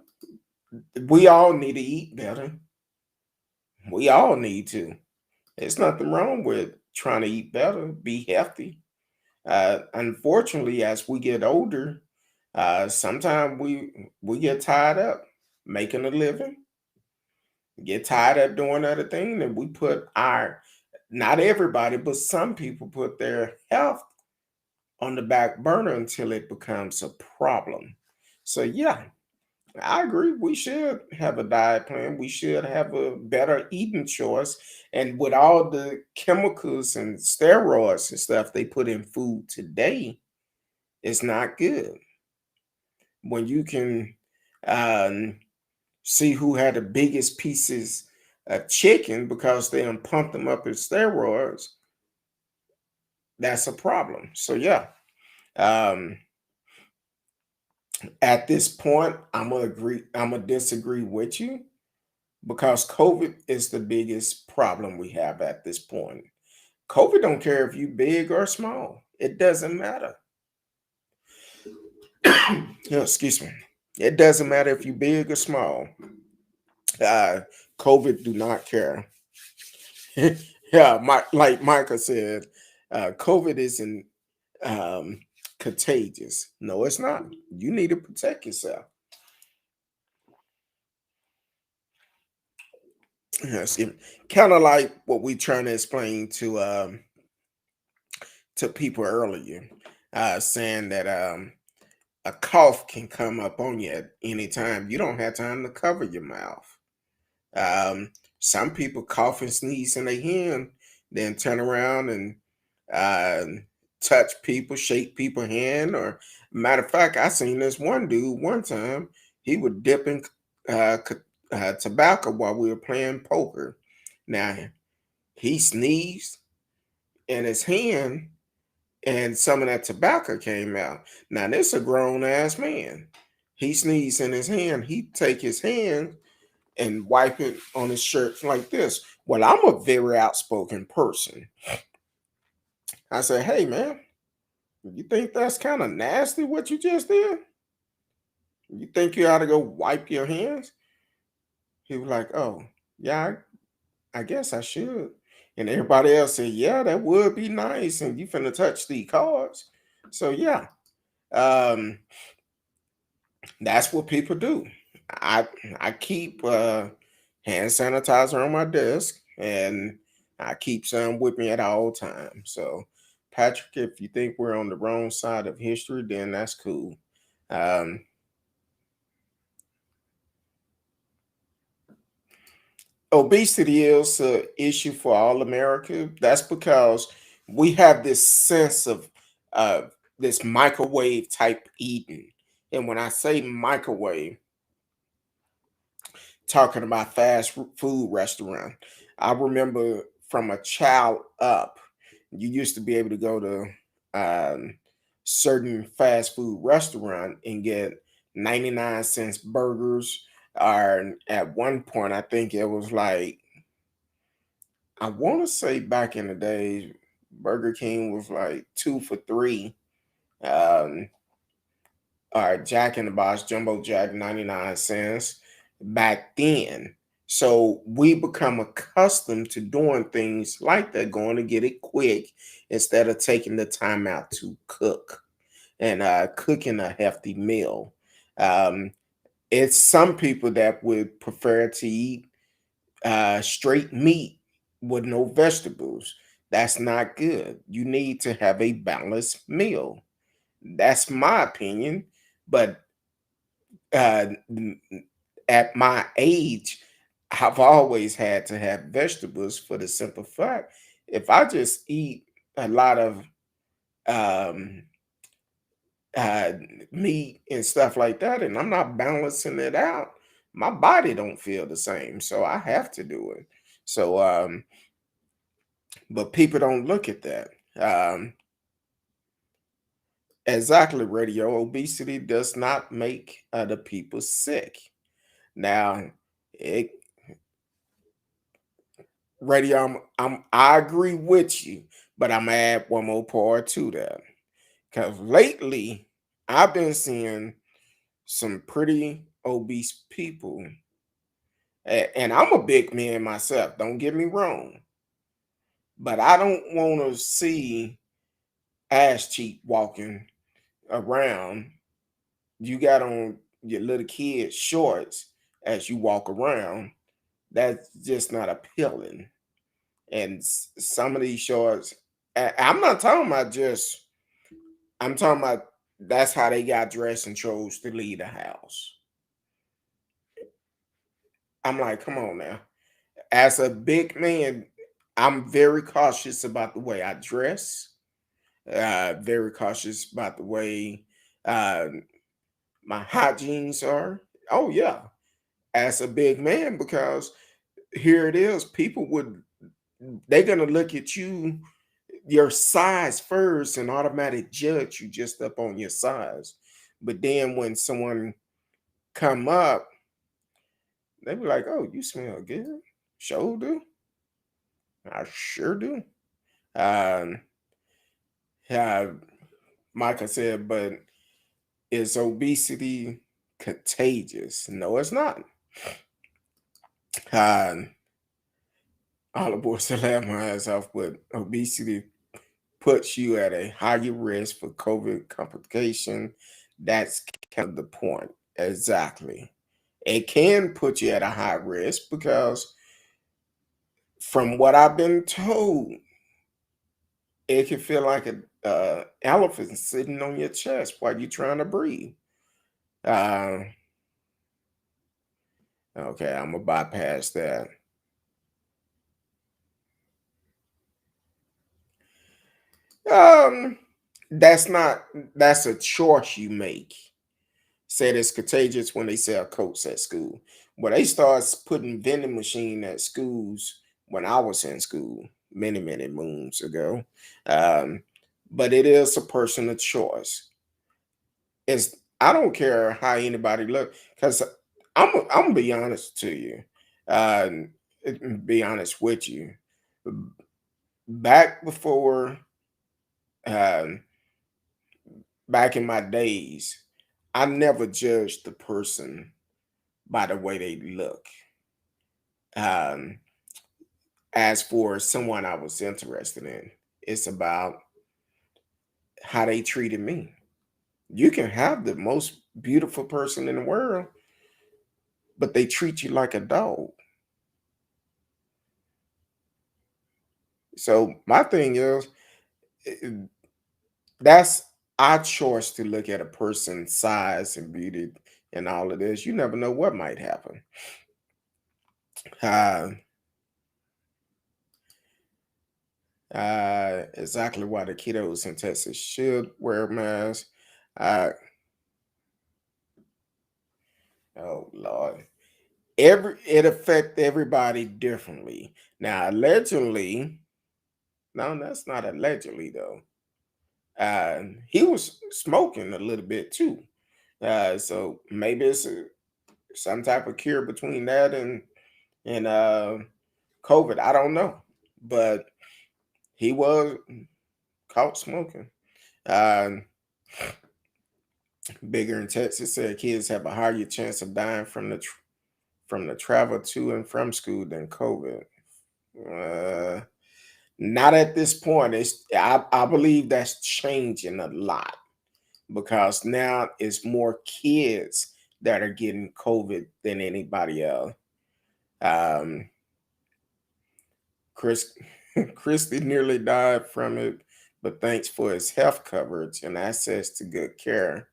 we all need to eat better. We all need to. There's nothing wrong with trying to eat better, be healthy. Unfortunately, as we get older, sometimes we get tired up making a living, get tired of doing other things, and we put our, not everybody, but some people put their health on the back burner until it becomes a problem. So yeah, I agree. We should have a diet plan. We should have a better eating choice. And with all the chemicals and steroids and stuff they put in food today, it's not good. When you can um, see who had the biggest pieces of chicken because they done pumped them up with steroids, that's a problem. So yeah, um, at this point, I'm gonna agree. I'm gonna disagree with you because COVID is the biggest problem we have at this point. COVID don't care if you big or small. It doesn't matter. Yeah, excuse me. It doesn't matter if you big or small. Uh, COVID do not care. Yeah, like Micah said, COVID isn't um, contagious. No, it's not. You need to protect yourself. Yeah, kind of like what we trying to explain to people earlier, saying that a cough can come up on you at any time. You don't have time to cover your mouth. Some people cough and sneeze in their hand, then turn around and uh, touch people, shake people's hand. Or matter of fact, I seen this one dude one time. He was dipping tobacco while we were playing poker. Now he sneezed in his hand, and some of that tobacco came out. Now this a grown ass man. He sneezed in his hand. He take his hand and wipe it on his shirt like this. Well, I'm a very outspoken person. I said, hey man, you think that's kind of nasty what you just did? You think you ought to go wipe your hands? He was like, oh, yeah, I guess I should. And everybody else said, yeah, that would be nice. And you finna touch the cards. So yeah, um, that's what people do. I I keep hand sanitizer on my desk, and I keep some with me at all times. So, Patrick, if you think we're on the wrong side of history, then that's cool. Um, Obesity is an issue for all America. That's because we have this sense of uh, this microwave type eating. And when I say microwave, talking about food restaurant. I remember from a child up, you used to be able to go to um, certain fast food restaurant and get 99 cents burgers. Or at one point, I think it was like, I want to say back in the days, Burger King was like 2 for 3. Um, or Jack in the Box, Jumbo Jack, 99 cents back then. So we become accustomed to doing things like that, going to get it quick instead of taking the time out to cook and cooking a hefty meal. Um, it's some people that would prefer to eat straight meat with no vegetables. That's not good. You need to have a balanced meal. That's my opinion. But uh, at my age, I've always had to have vegetables for the simple fact if I just eat a lot of um, uh, meat and stuff like that, and I'm not balancing it out, my body don't feel the same. So I have to do it. So, but people don't look at that. Um, exactly, radio obesity does not make other people sick. Now, it Radio, I agree with you, but I'm gonna add one more part to that. Because lately I've been seeing some pretty obese people. And I'm a big man myself, don't get me wrong. But I don't want to see ass cheek walking around. You got on your little kid shorts as you walk around. That's just not appealing. And some of these shorts, I'm not talking about just, I'm talking about that's how they got dressed and chose to leave the house. I'm like, come on now. As a big man, I'm very cautious about the way I dress. Very cautious about the way uh, my hygienes are. Oh yeah, as a big man, because here it is. People would they're gonna look at you your size first and automatic judge you just up on your size. But then when someone come up, they be like, "Oh, you smell good." Sure do. I sure do. Um, uh, Micah said, but is obesity contagious? No, it's not. Uh, all aboard to laugh my ass off, but obesity puts you at a higher risk for COVID complication. That's kind of the point. Exactly. It can put you at a high risk because, from what I've been told, it can feel like an elephant sitting on your chest while you're trying to breathe. Uh, okay, I'm gonna bypass that. Um, that's not that's a choice you make. Said it's contagious when they sell coats at school. Well, they start putting vending machine at schools when I was in school many moons ago. Um, but it is a personal choice. It's I don't care how anybody look because I'm gonna be honest to you. Be honest with you. Back before um, back in my days, I never judged the person by the way they look. Um, as for someone I was interested in, it's about how they treated me. You can have the most beautiful person in the world, but they treat you like a dog. So my thing is, eh, that's our choice to look at a person's size and beauty and all of this. You never know what might happen. Uh, exactly why the kiddos in Texas should wear masks. Uh, oh Lord, it affect everybody differently. Now, allegedly, no, that's not allegedly though. He was smoking a little bit too. So maybe it's some type of cure between that and COVID. I don't know, but he was caught smoking. Um, Bigger in Texas said kids have a higher chance of dying from the travel to and from school than COVID. Uh, Not at this point. I believe that's changing a lot because now it's more kids that are getting COVID than anybody else. Um, Chris Christie nearly died from it, but thanks for his health coverage and access to good care.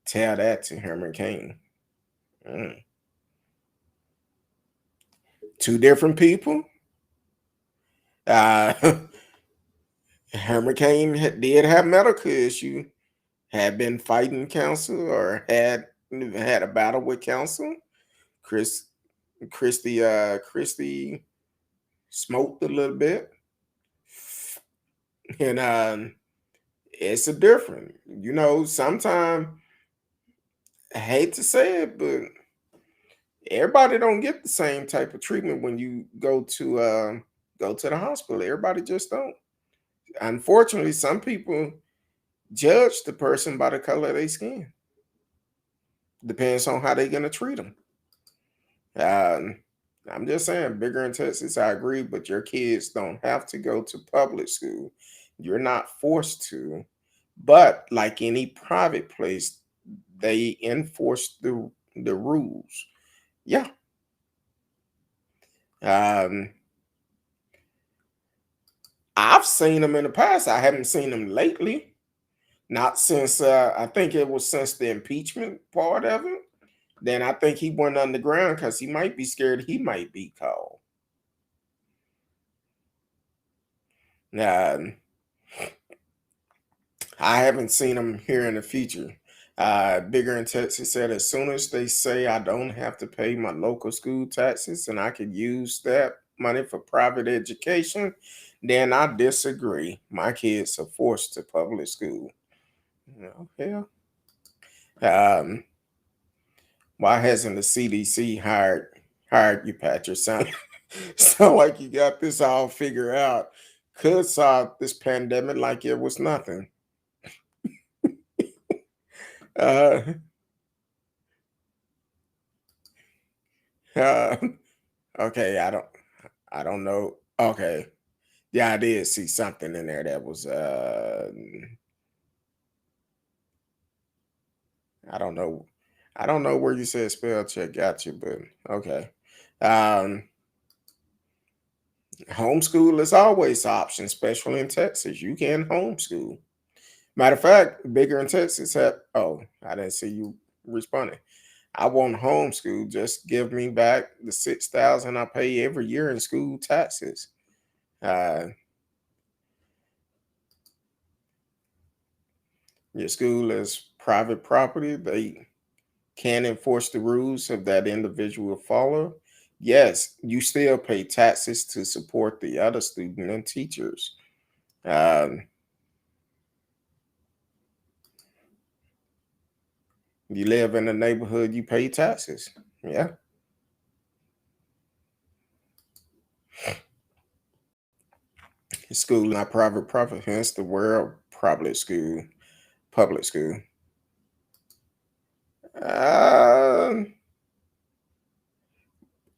Tell that to Herman Cain. Mm. Two different people. Uh, Herman Cain did have medical issue, had been fighting cancer or had a battle with cancer. Chris Christie smoked a little bit, and it's a different. You know, sometimes I hate to say it, but Everybody don't get the same type of treatment when you go to the hospital. Everybody just don't. Unfortunately, some people judge the person by the color of their skin. Depends on how they're gonna treat them. Um, I'm just saying, bigger in Texas, I agree, but your kids don't have to go to public school. You're not forced to. But like any private place, they enforce the rules. Yeah. Um, I've seen them in the past. I haven't seen them lately. Not since I think it was since the impeachment part of it. Then I think he went underground because he might be scared he might be called. Um, I haven't seen him here in the future. Bigger in Texas said as soon as they say I don't have to pay my local school taxes and I could use that money for private education, then I disagree. My kids are forced to public school. Yeah. Um, why hasn't the CDC hired you, Patrick? Sound like you got this all figured out. Could solve this pandemic like it was nothing. Uh, uh, okay, I don't know. Okay, yeah, I did see something in there that was I don't know. I don't know where you said spell check got you, but okay. Um, Homeschool is always an option, especially in Texas. You can homeschool. Matter of fact, bigger in Texas have oh, I didn't see you responding. I want homeschool. Just give me back the 6,000 I pay every year in school taxes. Uh, your school is private property. They can enforce the rules of that individual follow. Yes, you still pay taxes to support the other student and teachers. Um, you live in a neighborhood, you pay taxes. Yeah. School not private property, hence the word public school. Public school. Um,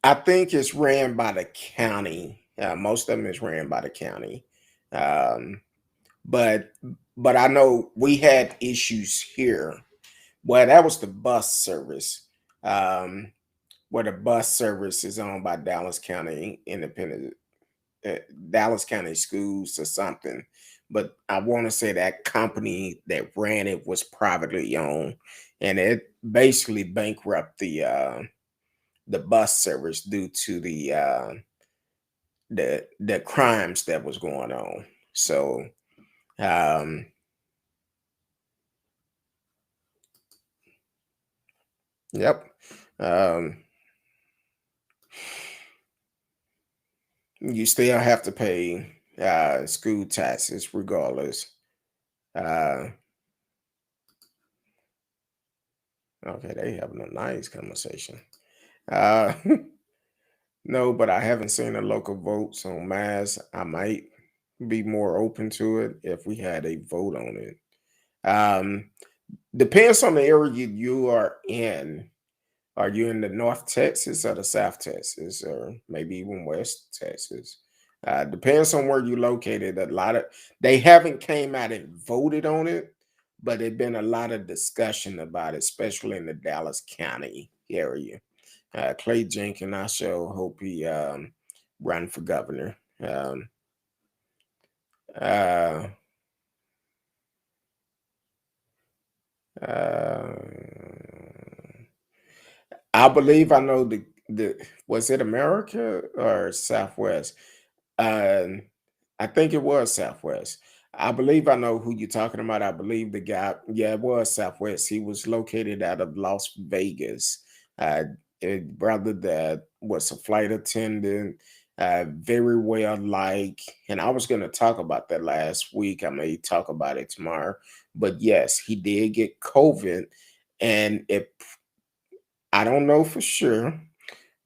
I think it's ran by the county. Most of them is ran by the county. Um, but but I know we had issues here. Well, that was the bus service. Um, where the bus service is owned by Dallas County Independent Dallas County Schools or something. But I want to say that company that ran it was privately owned, and it basically bankrupted the bus service due to the crimes that was going on. So, um, yep. Um, you still have to pay school taxes regardless. Uh, okay, they having a nice conversation. Uh, no, but I haven't seen the local votes on mass. I might be more open to it if we had a vote on it. Um, Depends on the area you are in. Are you in the North Texas or the South Texas, or maybe even West Texas? Depends on where you located. A lot of they haven't came out and voted on it, but there's been a lot of discussion about it, especially in the Dallas County area. Clay Jenkins, I sure hope he run for governor. Uh, uh, I believe I know the was it America or Southwest? Um, I think it was Southwest. I believe I know who you're talking about. I believe the guy, yeah, it was Southwest. He was located out of Las Vegas. Uh, a brother that was a flight attendant, very well like, and I was going to talk about that last week. I may talk about it tomorrow, but yes, he did get COVID, and it. I don't know for sure,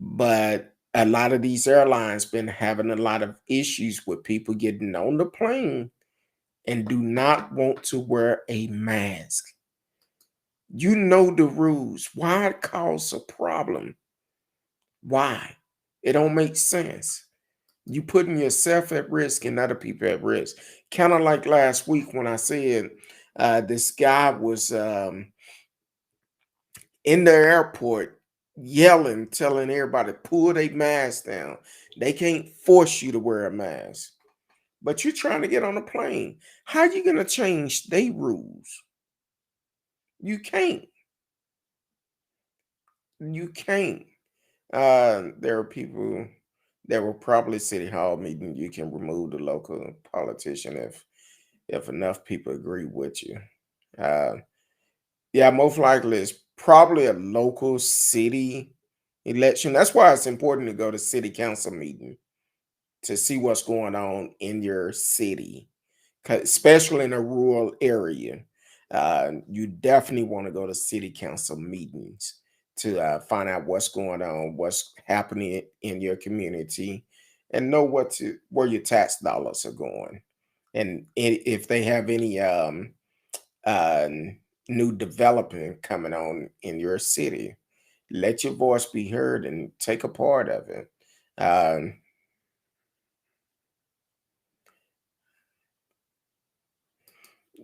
But a lot of these airlines been having a lot of issues with people getting on the plane and do not want to wear a mask. You know the rules. Why cause a problem? Why? It don't make sense. You putting yourself at risk and other people at risk. Kind of like last week when I said this guy was in the airport yelling, telling everybody pull their mask down. They can't force you to wear a mask, but you're trying to get on a plane. How are you gonna change their rules? You can't. You can't. There are people that will probably city hall meeting. You can remove the local politician if enough people agree with you. Uh, yeah, most likely it's probably a local city election. That's why it's important to go to city council meeting to see what's going on in your city, especially in a rural area. You definitely want to go to city council meetings to find out what's going on, what's happening in your community, and know where your tax dollars are going, and if they have any uh, new development coming on in your city. Let your voice be heard and take a part of it. Um,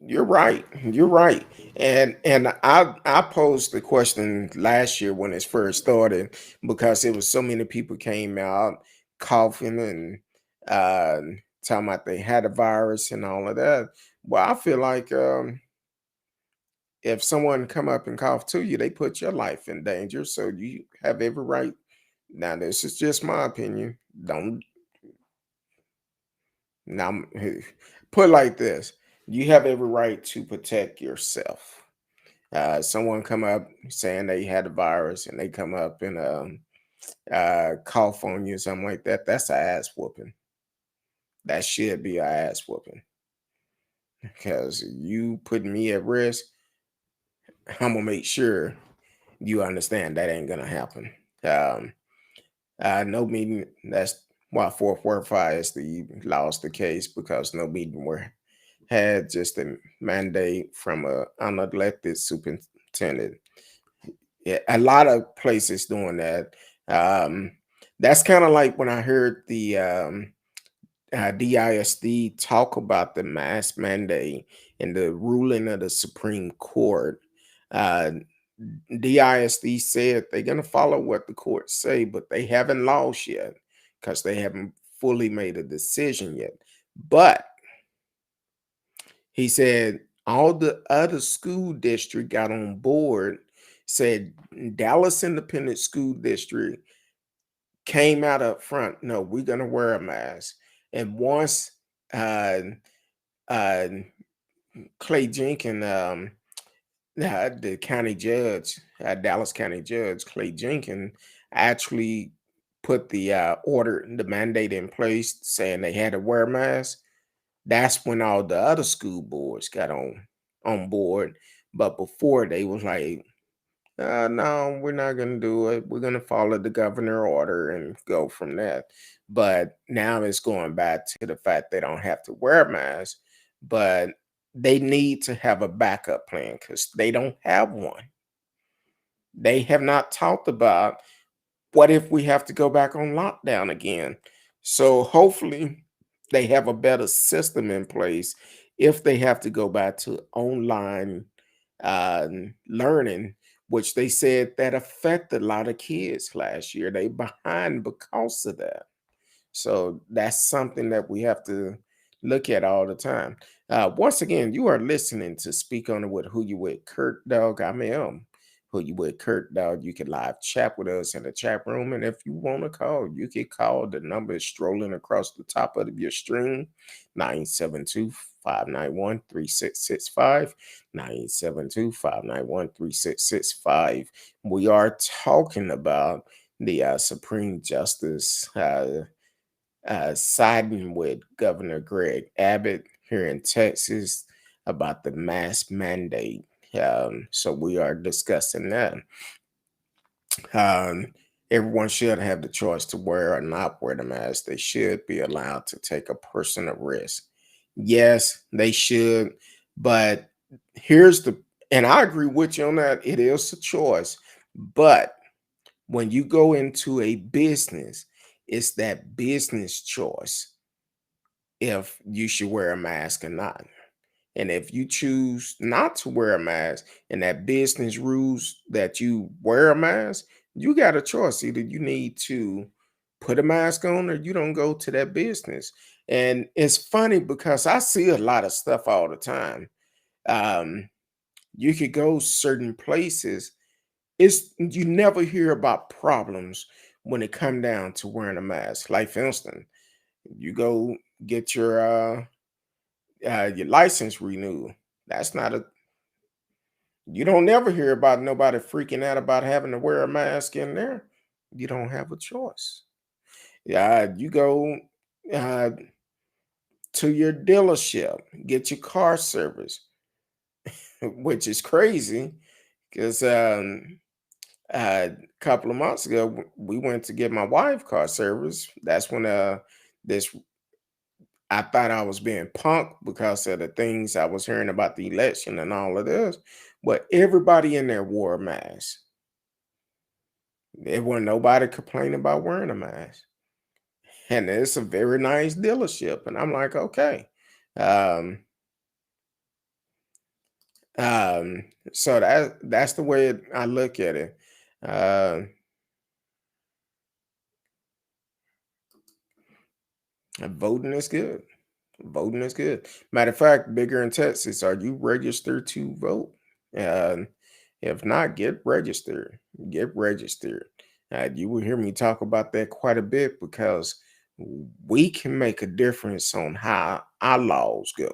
You're right. You're right. And I posed the question last year when it first started because it was so many people came out coughing and uh talking about they had a virus and all of that. Well, I feel like if someone come up and cough to you, they put your life in danger. So you have every right. Now, this is just my opinion. Don't now put it like this. You have every right to protect yourself. Someone come up saying they had the virus and they come up and cough on you, something like that. That's an ass whooping. That should be an ass whooping because you putting me at risk. I'm gonna make sure you understand that ain't gonna happen. Um, no meeting. That's why 445 is the lost the case because no meeting were had, just a mandate from a unelected superintendent. Yeah, a lot of places doing that. Um, that's kind of like when I heard the DISD talk about the mask mandate and the ruling of the Supreme Court. Uh, DISD said they're going to follow what the courts say, but they haven't lost yet because they haven't fully made a decision yet. But he said all the other school district got on board, said Dallas Independent School District came out up front. No, we're gonna wear a mask. And once uh uh Clay Jenkins, the county judge, Dallas County Judge Clay Jenkins, actually put the order, the mandate in place saying they had to wear a mask. That's when all the other school boards got on board. But before they was like, no, we're not going to do it. We're going to follow the governor order and go from that. But now it's going back to the fact they don't have to wear a mask, but they need to have a backup plan because they don't have one. They have not talked about what if we have to go back on lockdown again. So hopefully they have a better system in place if they have to go back to online uh, learning, which they said that affected a lot of kids last year. They behind because of that. So that's something that we have to look at all the time. Once again, you are listening to Speak On It with Who You With, Kurt Dog. I am Who You With, Kurt Dog. You can live chat with us in the chat room. And if you want to call, you can call. The number is strolling across the top of your screen, 972-591-3665, 972-591-3665. We are talking about the Supreme Justice siding with Governor Gregg Abbott here in Texas about the mask mandate. So we are discussing that. Um, everyone should have the choice to wear or not wear the mask. They should be allowed to take a personal risk. Yes, they should. But here's the, and I agree with you on that. It is a choice. But when you go into a business, it's that business choice if you should wear a mask or not. And if you choose not to wear a mask and that business rules that you wear a mask, you got a choice. Either you need to put a mask on or you don't go to that business. And it's funny because I see a lot of stuff all the time. Um, you could go certain places. It's you never hear about problems when it come down to wearing a mask. Like for instance, you go get your license renewed. That's not a You don't never hear about nobody freaking out about having to wear a mask in there. You don't have a choice. Yeah, you go uh, to your dealership, get your car service, which is crazy because a couple of months ago we went to get my wife car service. That's when this I thought I was being punked because of the things I was hearing about the election and all of this, but everybody in there wore a mask. There wasn't nobody complaining about wearing a mask. And it's a very nice dealership. And I'm like, okay. Um, so that's the way I look at it. Uh, Voting is good. Voting is good. Matter of fact, bigger in Texas, are you registered to vote? Uh, if not, get registered. Get registered. You will hear me talk about that quite a bit because we can make a difference on how our laws go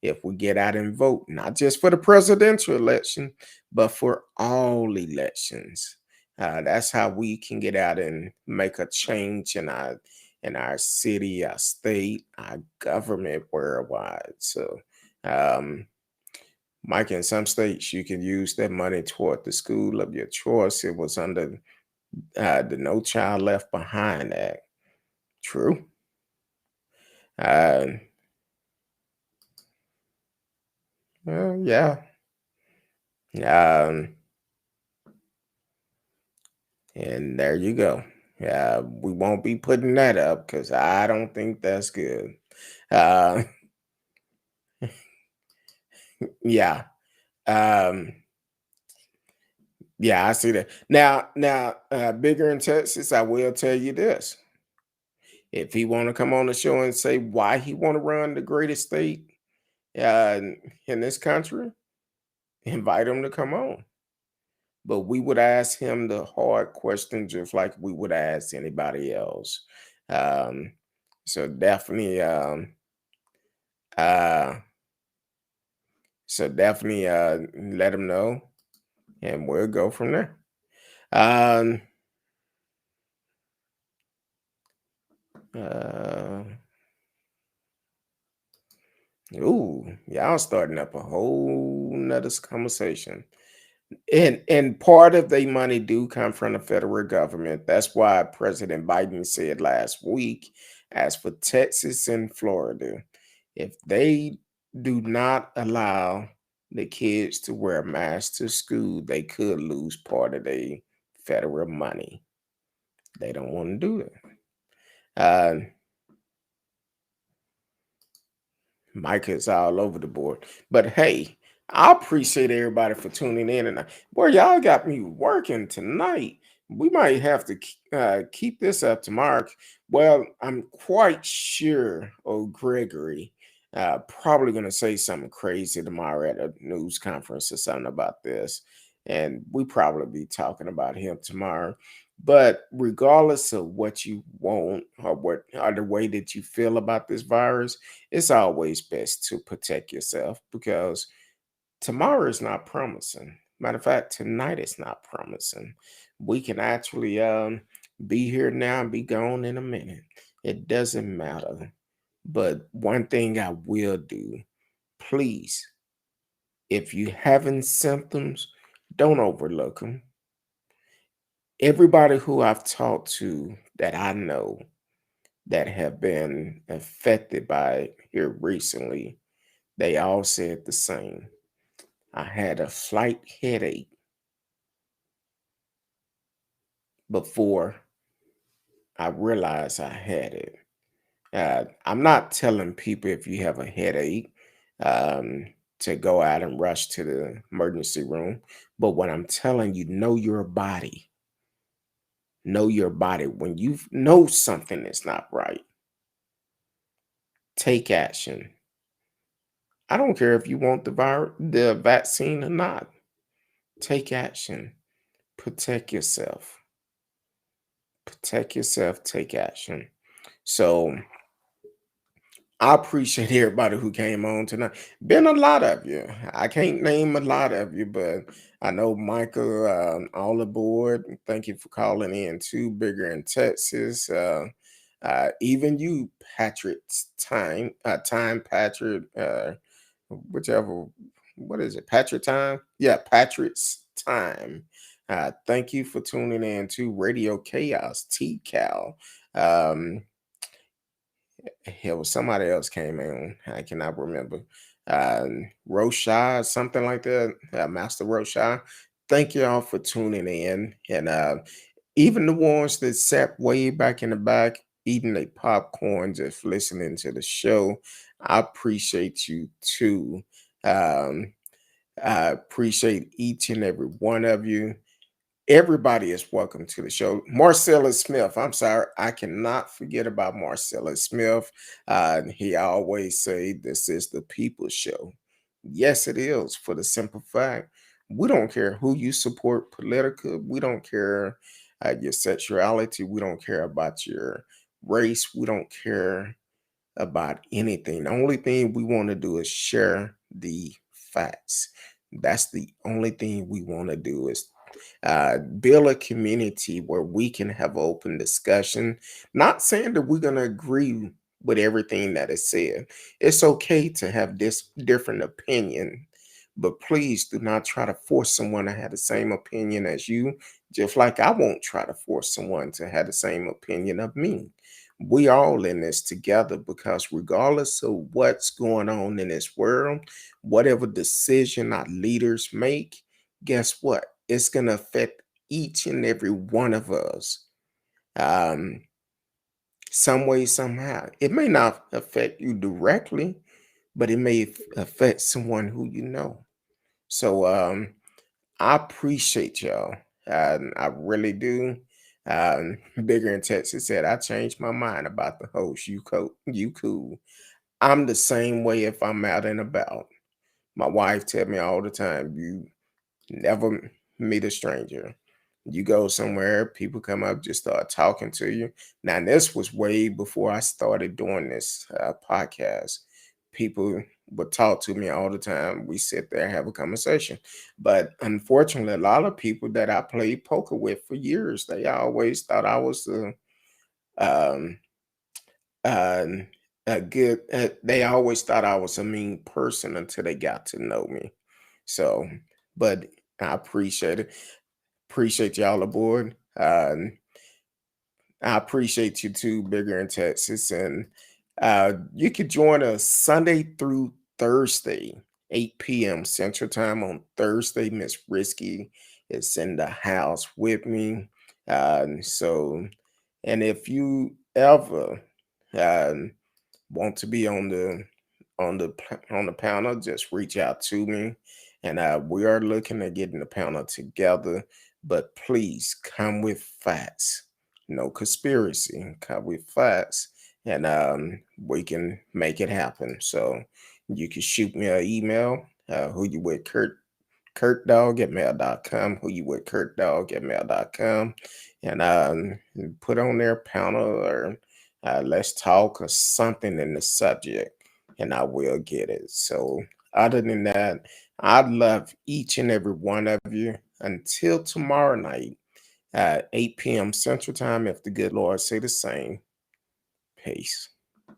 if we get out and vote, not just for the presidential election, but for all elections. That's how we can get out and make a change in our city, our state, our government worldwide. So, um, Mike, in some states, you can use that money toward the school of your choice. It was under the No Child Left Behind Act. True. Uh, well, yeah. Um, and there you go. We won't be putting that up because I don't think that's good. Uh, yeah. Um, yeah, I see that. Now, bigger in Texas, I will tell you this. If he want to come on the show and say why he want to run the greatest state uh, in this country, invite him to come on. But we would ask him the hard questions just like we would ask anybody else. Um, so definitely, uh, let him know, and we'll go from there. Um, uh, y'all starting up a whole nother conversation. And part of the money do come from the federal government. That's why President Biden said last week, as for Texas and Florida, if they do not allow the kids to wear masks to school, they could lose part of the federal money. They don't want to do it. Uh, Mike is all over the board. But hey, I appreciate everybody for tuning in. And boy, y'all got me working tonight. We might have to keep this up tomorrow. Well, I'm quite sure old Gregory probably going to say something crazy tomorrow at a news conference or something about this. And we probably be talking about him tomorrow. But regardless of what you want or the way that you feel about this virus, it's always best to protect yourself because tomorrow is not promising. Matter of fact, tonight is not promising. We can actually be here now and be gone in a minute. It doesn't matter. But one thing I will do, please, if you having symptoms, don't overlook them. Everybody who I've talked to that I know that have been affected by it here recently, they all said the same. I had a slight headache before I realized I had it. I'm not telling people if you have a headache um, to go out and rush to the emergency room, but what I'm telling you, know your body. Know your body. When you know something is not right, take action. I don't care if you want the vaccine or not. Take action. Protect yourself. Protect yourself. Take action. So I appreciate everybody who came on tonight. Been a lot of you. I can't name a lot of you, but I know Michael, all aboard. Thank you for calling in too. Bigger in Texas. Even you, Patrick Time Patrick, whichever. What is it, Patrick Time? Yeah, Patrick's Time. Thank you for tuning in to Radio Chaos, T-Cal. Um, Hell, was somebody else came in. I cannot remember. Rosha, something like that. Master Rosha. Thank y'all for tuning in. And even the ones that sat way back in the back, eating their popcorn, just listening to the show, I appreciate you too. Um, I appreciate each and every one of you. Everybody is welcome to the show. Marcellus Smith. I'm sorry, I cannot forget about Marcellus Smith. He always say this is the people's show. Yes, it is. For the simple fact, we don't care who you support politically. We don't care your sexuality. We don't care about your race. We don't care about anything. The only thing we want to do is share the facts. That's the only thing we want to do is build a community where we can have open discussion. Not saying that we're going to agree with everything that is said. It's okay to have this different opinion, but please do not try to force someone to have the same opinion as you, just like I won't try to force someone to have the same opinion of me. We all in this together because regardless of what's going on in this world, whatever decision our leaders make, guess what? It's going to affect each and every one of us um, some way, somehow. It may not affect you directly, but it may affect someone who you know. So I appreciate y'all. I really do. Bigger in Texas said, I changed my mind about the host. You cool. I'm the same way if I'm out and about. My wife tell me all the time, you never meet a stranger. You go somewhere, people come up, just start talking to you. Now, this was way before I started doing this podcast. People would talk to me all the time. We sit there, have a conversation. But unfortunately, a lot of people that I played poker with for years, they always thought I was um, uh, a good, they always thought I was a mean person until they got to know me. So, but I appreciate it. Appreciate y'all aboard. I appreciate you too, Bigger in Texas. And you could join us Sunday through Thursday, 8 p.m. Central Time on Thursday. Miss Risky is in the house with me. So, and if you ever um, want to be on the panel, just reach out to me. And we are looking at getting the panel together. But please come with facts. No conspiracy. Come with facts. And we can make it happen. So you can shoot me an email. Who you with, Kurtdog at mail.com. Who you with, Kurtdog at mail.com. And put on their panel or let's talk or something in the subject, and I will get it. So, other than that, I love each and every one of you. Until tomorrow night at 8 p.m. Central Time, if the good Lord say the same. Peace.